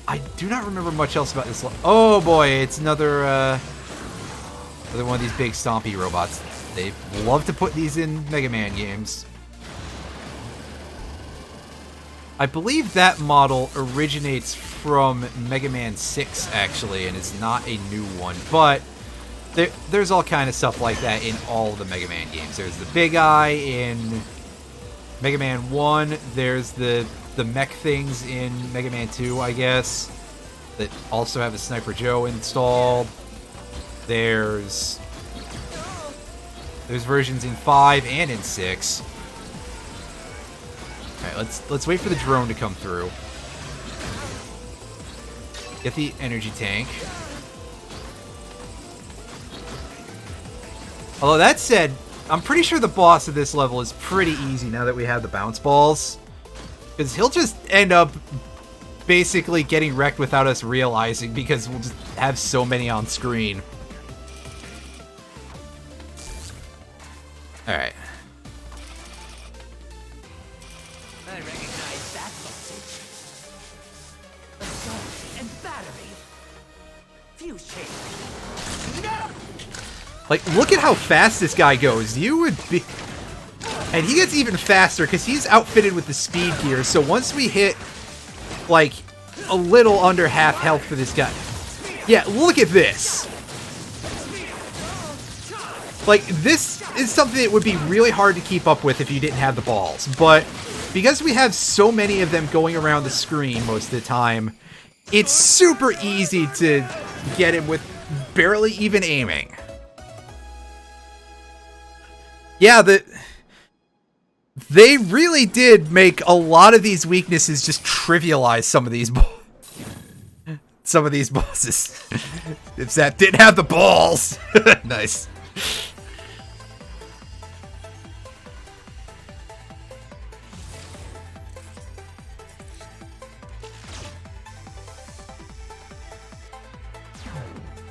Speaker 1: I do not remember much else about this level. Oh boy, it's another one of these big stompy robots. They love to put these in Mega Man games. I believe that model originates from Mega Man 6, actually, and is not a new one, but there's all kind of stuff like that in all of the Mega Man games. There's the Big Eye in Mega Man 1, there's the mech things in Mega Man 2, I guess, that also have a Sniper Joe installed. There's versions in 5 and in 6. Alright, let's wait for the drone to come through. Get the energy tank. Although that said, I'm pretty sure the boss of this level is pretty easy now that we have the bounce balls. Because he'll just end up basically getting wrecked without us realizing, because we'll just have so many on screen. Alright.
Speaker 3: I recognize that voltage. Assault and battery. Fuse chamber. No!
Speaker 1: Like, look at how fast this guy goes. You would be... And he gets even faster because he's outfitted with the speed gear. So once we hit, like, a little under half health for this guy... Yeah, look at this. Like, this is something that would be really hard to keep up with if you didn't have the balls. But because we have so many of them going around the screen most of the time, it's super easy to get him with barely even aiming. Yeah, they really did make a lot of these weaknesses just trivialize some of these bosses. If Zap didn't have the balls. Nice.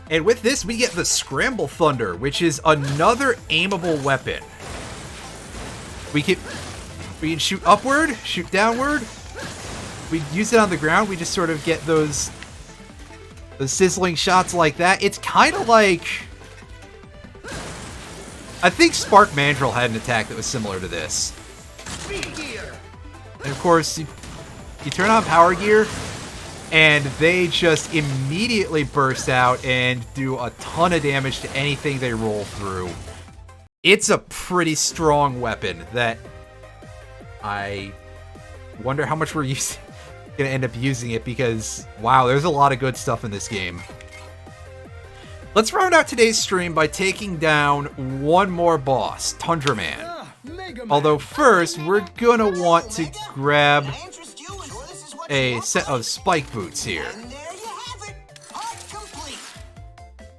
Speaker 1: And with this, we get the Scramble Thunder, which is another aimable weapon. We can shoot upward, shoot downward. We use it on the ground. We just sort of get those sizzling shots like that. It's kind of like... I think Spark Mandrill had an attack that was similar to this. And of course, you turn on Power Gear, and they just immediately burst out and do a ton of damage to anything they roll through. It's a pretty strong weapon that I wonder how much we're going to end up using it, because, wow, there's a lot of good stuff in this game. Let's round out today's stream by taking down one more boss, Tundra Man. Although first, we're going to want to grab a set of spike boots here.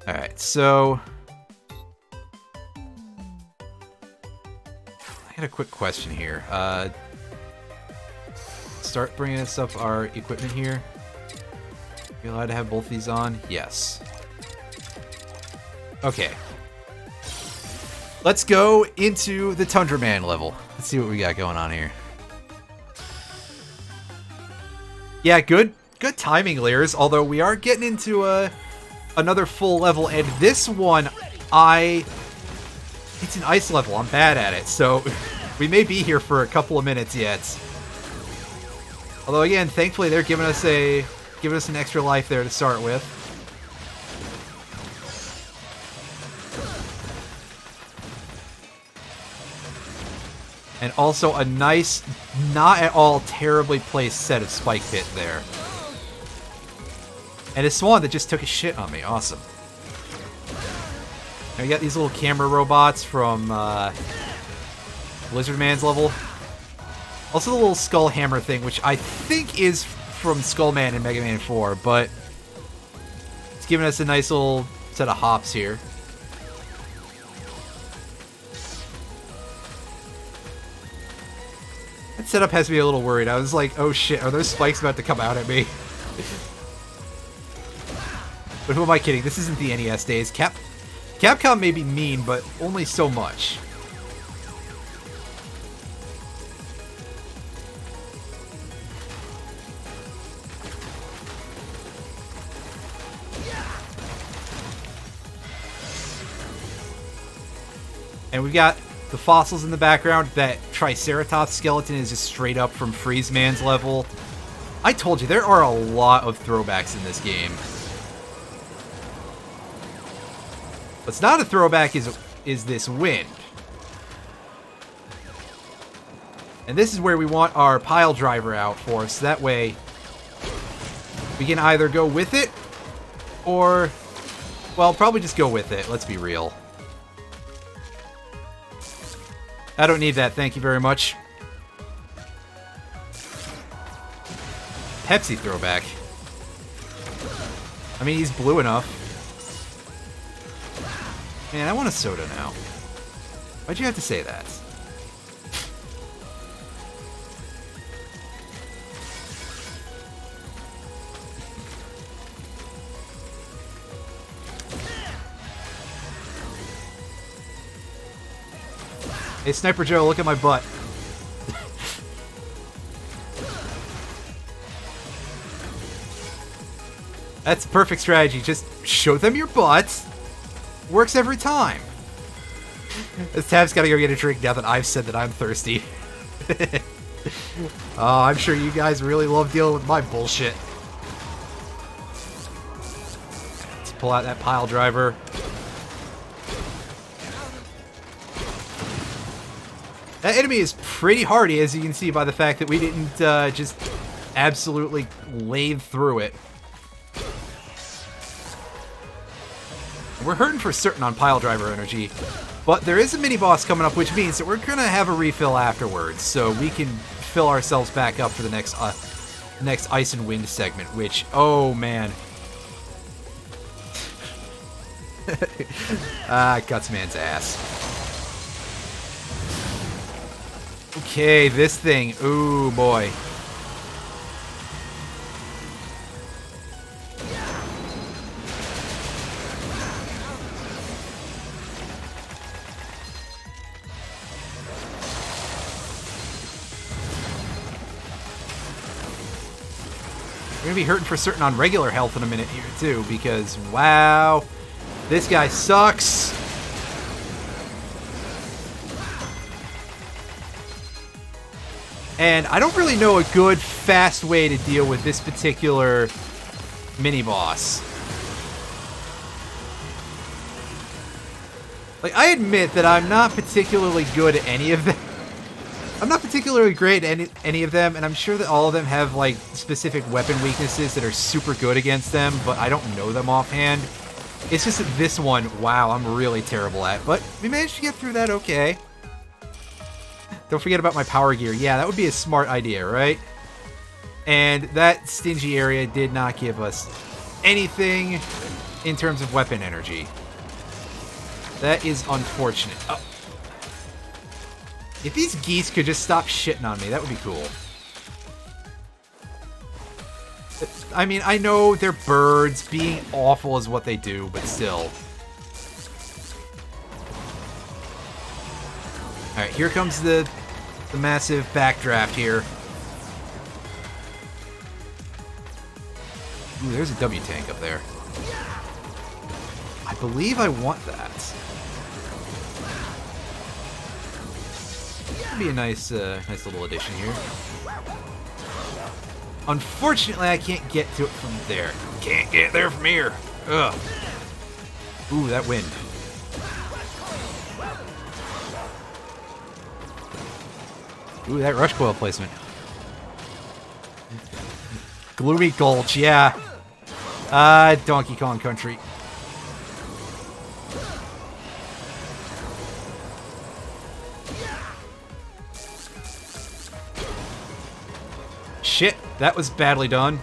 Speaker 1: Alright, so... I got a quick question here. Start bringing us up our equipment here. Are we allowed to have both these on? Yes. Okay. Let's go into the Tundra Man level. Let's see what we got going on here. Yeah, good timing, Lears. Although we are getting into another full level, and this one, it's an ice level. I'm bad at it, so we may be here for a couple of minutes yet. Although again, thankfully they're giving us an extra life there to start with. And also a nice, not at all terribly placed set of spike pit there. And a swan that just took a shit on me. Awesome. Now we got these little camera robots from Lizard Man's level. Also the little skull hammer thing, which I think is from Skullman in Mega Man 4, but it's giving us a nice little set of hops here. That setup has me a little worried. I was like, oh shit, are those spikes about to come out at me? But who am I kidding? This isn't the NES days. Capcom may be mean, but only so much. And we've got the fossils in the background. That Triceratops skeleton is just straight up from Freeze Man's level. I told you, there are a lot of throwbacks in this game. What's not a throwback is this wind. And this is where we want our pile driver out for, so that way we can either go with it or, well, probably just go with it, let's be real. I don't need that, thank you very much. Pepsi throwback. I mean, he's blue enough. Man, I want a soda now. Why'd you have to say that? Hey, Sniper Joe, look at my butt. That's perfect strategy. Just show them your butt. Works every time. This Tab's gotta go get a drink now that I've said that I'm thirsty. Oh, I'm sure you guys really love dealing with my bullshit. Let's pull out that pile driver. That enemy is pretty hardy, as you can see by the fact that we didn't just absolutely lathe through it. We're hurting for certain on pile driver energy, but there is a mini-boss coming up, which means that we're going to have a refill afterwards, so we can fill ourselves back up for the next Ice and Wind segment, which, oh man. Gutsman's ass. Okay, this thing, ooh boy. We're gonna be hurting for certain on regular health in a minute here too, because wow, this guy sucks. And I don't really know a good, fast way to deal with this particular mini-boss. Like, I admit that I'm not particularly good at any of them. I'm not particularly great at any of them, and I'm sure that all of them have, like, specific weapon weaknesses that are super good against them, but I don't know them offhand. It's just that this one, wow, I'm really terrible at. But we managed to get through that okay. Don't forget about my power gear. Yeah, that would be a smart idea, right? And that stingy area did not give us anything in terms of weapon energy. That is unfortunate. Oh. If these geese could just stop shitting on me, that would be cool. I mean, I know they're birds. Being awful is what they do, but still. Alright, here comes the massive backdraft here. Ooh, there's a W tank up there. I believe I want that. That'd be a nice little addition here. Unfortunately, I can't get to it from there. Can't get there from here. Ugh. Ooh, that wind. Ooh, that rush coil placement. Gloomy Gulch, yeah. Donkey Kong Country. Shit, that was badly done.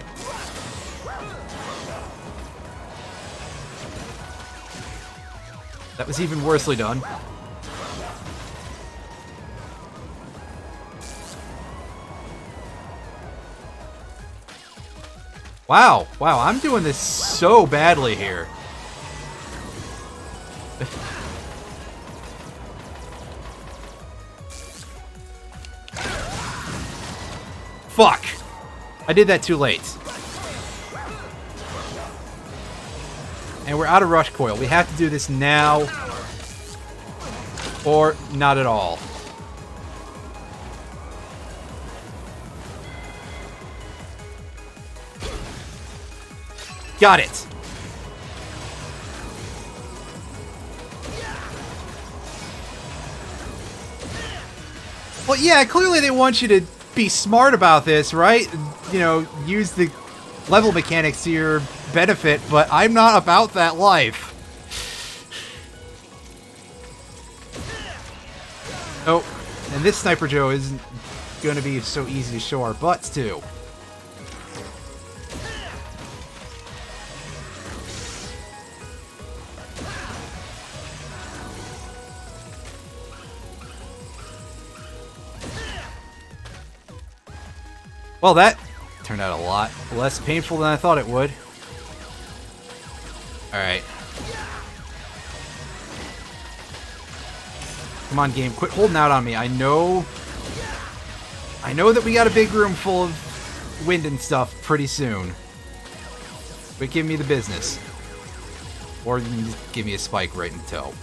Speaker 1: That was even worsely done. Wow, wow, I'm doing this so badly here. Fuck! I did that too late. And we're out of rush coil. We have to do this now. Or not at all. Got it. Well, yeah, clearly they want you to be smart about this, right? You know, use the level mechanics to your benefit, but I'm not about that life. Oh, and this Sniper Joe isn't going to be so easy to show our butts to. Well, that turned out a lot less painful than I thought it would. Alright. Come on, game. Quit holding out on me. I know that we got a big room full of wind and stuff pretty soon. But give me the business. Or you can just give me a spike right in the toe.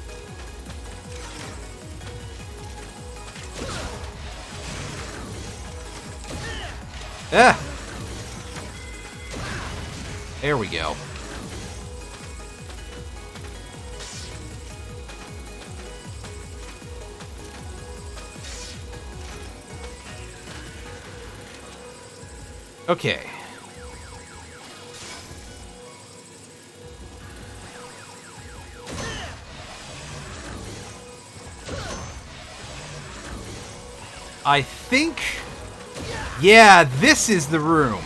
Speaker 1: Ah! There we go. Okay. I think... yeah, this is the room.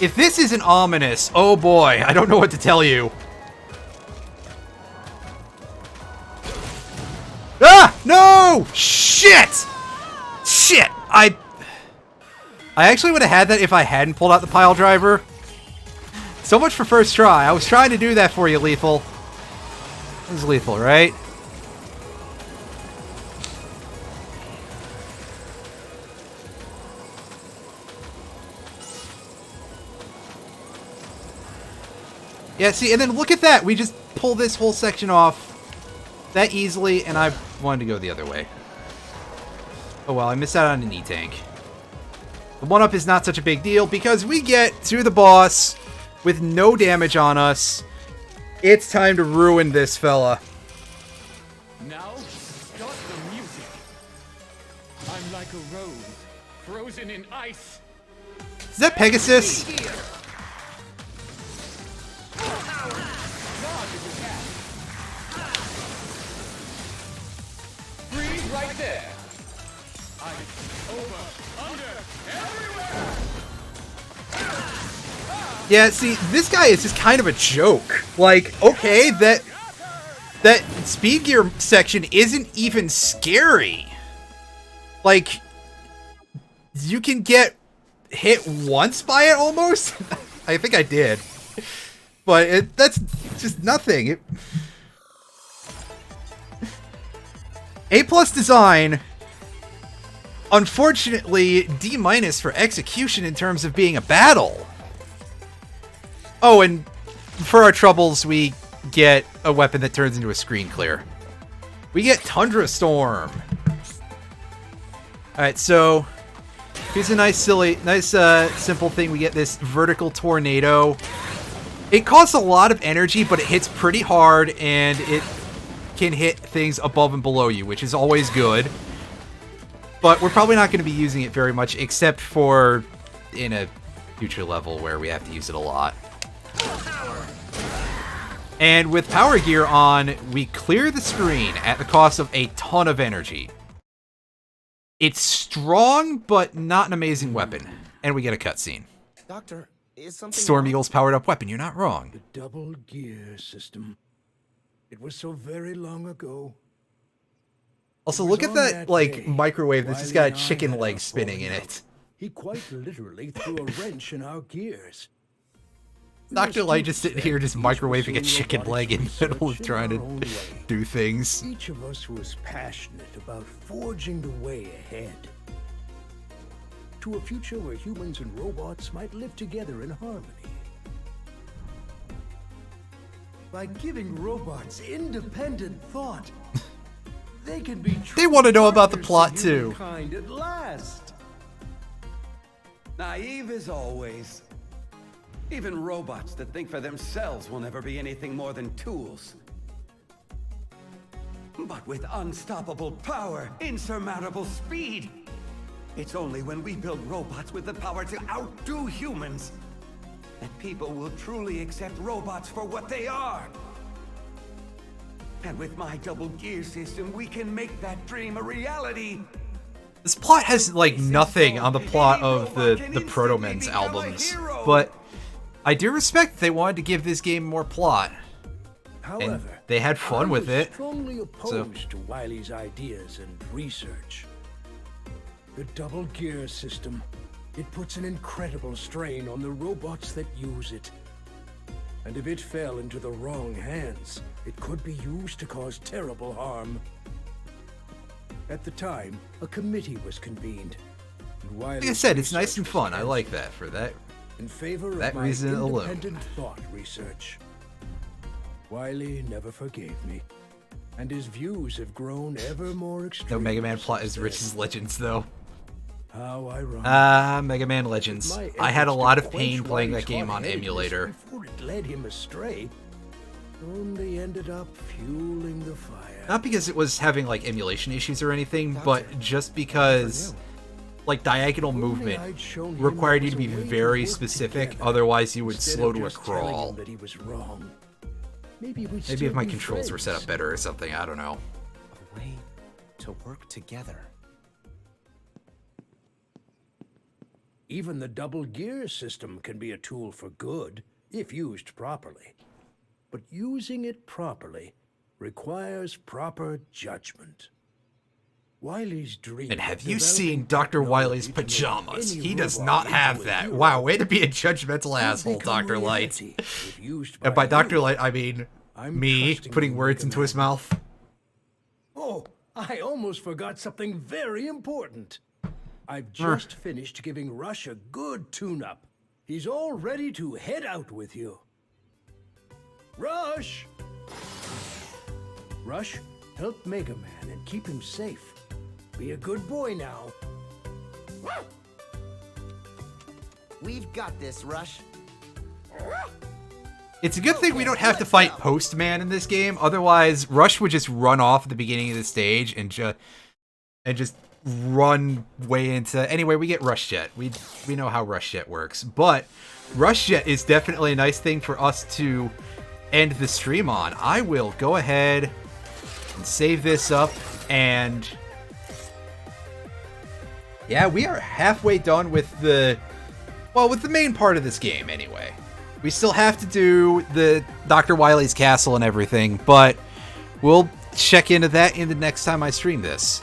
Speaker 1: If this isn't ominous, oh boy, I don't know what to tell you. Ah! No! Shit! Shit! I actually would have had that if I hadn't pulled out the pile driver. So much for first try. I was trying to do that for you, Lethal. It was Lethal, right? Yeah, see, and then look at that. We just pull this whole section off that easily, and I wanted to go the other way. Oh well, I missed out on an E-tank. The 1-up is not such a big deal because we get to the boss with no damage on us. It's time to ruin this fella.
Speaker 9: Now, start the music. I'm like a rose, frozen in ice.
Speaker 1: Is that Pegasus?
Speaker 9: Freeze right there. Ice, over, under, everywhere.
Speaker 1: Yeah, see, this guy is just kind of a joke. Like, okay, that speed gear section isn't even scary. Like, you can get hit once by it almost? I think I did. But that's just nothing. A+ design. Unfortunately, D- for execution in terms of being a battle. Oh, and for our troubles, we get a weapon that turns into a screen clear. We get Tundra Storm. Alright, so here's a nice, simple thing. We get this vertical tornado. It costs a lot of energy, but it hits pretty hard, and it can hit things above and below you, which is always good. But we're probably not going to be using it very much, except for in a future level where we have to use it a lot. And with Power Gear on, we clear the screen at the cost of a ton of energy. It's strong, but not an amazing weapon. And we get a cutscene.
Speaker 7: Doctor, is something
Speaker 1: Storm
Speaker 7: wrong?
Speaker 1: Eagle's powered up weapon, you're not wrong.
Speaker 8: The double gear system. It was so very long ago.
Speaker 1: Also,
Speaker 8: It
Speaker 1: look
Speaker 8: was
Speaker 1: at
Speaker 8: on
Speaker 1: that,
Speaker 8: that
Speaker 1: like,
Speaker 8: day,
Speaker 1: microwave that's just
Speaker 8: Wily
Speaker 1: got a
Speaker 8: and I
Speaker 1: chicken
Speaker 8: had
Speaker 1: leg
Speaker 8: our
Speaker 1: spinning in
Speaker 8: falling
Speaker 1: it.
Speaker 8: He quite literally threw a wrench in our gears. We
Speaker 1: Dr.
Speaker 8: were
Speaker 1: Light just
Speaker 8: students
Speaker 1: sitting here
Speaker 8: then.
Speaker 1: just
Speaker 8: Each was
Speaker 1: microwaving a
Speaker 8: doing
Speaker 1: chicken
Speaker 8: robotics
Speaker 1: leg in the middle of
Speaker 8: research
Speaker 1: trying
Speaker 8: in our own
Speaker 1: to
Speaker 8: way.
Speaker 1: do things.
Speaker 8: Each of us was passionate about forging the way ahead. To a future where humans and robots might live together in harmony. By giving robots independent thought, they can be
Speaker 1: They want to know about the
Speaker 8: partners
Speaker 1: plot
Speaker 8: to
Speaker 1: too.
Speaker 8: humankind at last.
Speaker 3: Naive as always. Even robots that think for themselves will never be anything more than tools. But with unstoppable power, insurmountable speed, it's only when we build robots with the power to outdo humans that people will truly accept robots for what they are. And with my double gear system, we can make that dream a reality.
Speaker 1: This plot has, like, nothing on the plot of the Proto Men's albums, but I do respect they wanted to give this game more plot.
Speaker 8: However,
Speaker 1: they had fun
Speaker 8: I
Speaker 1: with
Speaker 8: was
Speaker 1: it.
Speaker 8: strongly opposed to Wily's ideas and research. The double gear system, it puts an incredible strain on the robots that use it. And if it fell into the wrong hands, it could be used to cause terrible harm. At the time, a committee was convened. And
Speaker 1: Like I
Speaker 8: Wily's
Speaker 1: said, it's nice
Speaker 8: research
Speaker 1: and
Speaker 8: was
Speaker 1: fun. I
Speaker 8: canceled
Speaker 1: like that for that.
Speaker 8: in favor
Speaker 1: that
Speaker 8: of my
Speaker 1: reason alone.
Speaker 8: independent thought research. Wily never forgave me, and his views have grown ever more extreme.
Speaker 1: No Mega Man plot
Speaker 8: since
Speaker 1: is rich
Speaker 8: then.
Speaker 1: as Legends, though.
Speaker 8: How ironic.
Speaker 1: Mega Man Legends.
Speaker 8: My
Speaker 1: I had a
Speaker 8: efforts
Speaker 1: lot
Speaker 8: to
Speaker 1: of pain
Speaker 8: quench
Speaker 1: playing
Speaker 8: Wily's
Speaker 1: that game on
Speaker 8: hard-headedness
Speaker 1: emulator.
Speaker 8: Before it led him astray, only ended up fueling the fire.
Speaker 1: Not because it was having, like, emulation issues or anything, but just because, like, diagonal movement
Speaker 8: I'd shown him
Speaker 1: required
Speaker 8: there
Speaker 1: you to
Speaker 8: was
Speaker 1: be
Speaker 8: a way to
Speaker 1: very
Speaker 8: work
Speaker 1: specific,
Speaker 8: together,
Speaker 1: otherwise you would
Speaker 8: instead
Speaker 1: slow
Speaker 8: of
Speaker 1: to a
Speaker 8: just telling him
Speaker 1: crawl.
Speaker 8: that he was wrong. Maybe
Speaker 1: Maybe if my controls were set up better or something, I don't know.
Speaker 7: A way to work together.
Speaker 8: Even the double gear system can be a tool for good, if used properly. But using it properly requires proper judgment. Wily's dream.
Speaker 1: And have
Speaker 8: of
Speaker 1: you
Speaker 8: developing
Speaker 1: seen Dr. Wily's
Speaker 8: technology to make
Speaker 1: pajamas?
Speaker 8: any
Speaker 1: He does
Speaker 8: robot
Speaker 1: not
Speaker 8: into
Speaker 1: have
Speaker 8: a
Speaker 1: that.
Speaker 8: hero
Speaker 1: Wow, way to be a judgmental
Speaker 8: will
Speaker 1: asshole,
Speaker 8: become
Speaker 1: Dr. Light.
Speaker 8: reality if used
Speaker 1: And by
Speaker 8: you.
Speaker 1: Dr. Light, I mean
Speaker 8: I'm
Speaker 1: me
Speaker 8: trusting
Speaker 1: putting
Speaker 8: you,
Speaker 1: words
Speaker 8: Mega
Speaker 1: into his
Speaker 8: Man.
Speaker 1: mouth.
Speaker 8: Oh, I almost forgot something very important. I've just finished giving Rush a good tune-up. He's all ready to head out with you. Rush! Rush, help Mega Man and keep him safe. Be a good boy now.
Speaker 7: We've got this, Rush.
Speaker 1: It's a good thing we don't have to fight Postman in this game. Otherwise, Rush would just run off at the beginning of the stage and just run way into. Anyway, we get Rush Jet. We know how Rush Jet works, but Rush Jet is definitely a nice thing for us to end the stream on. I will go ahead and save this up, and yeah, we are halfway done with the main part of this game anyway. We still have to do the Dr. Wily's castle and everything, but we'll check into that in the next time I stream this.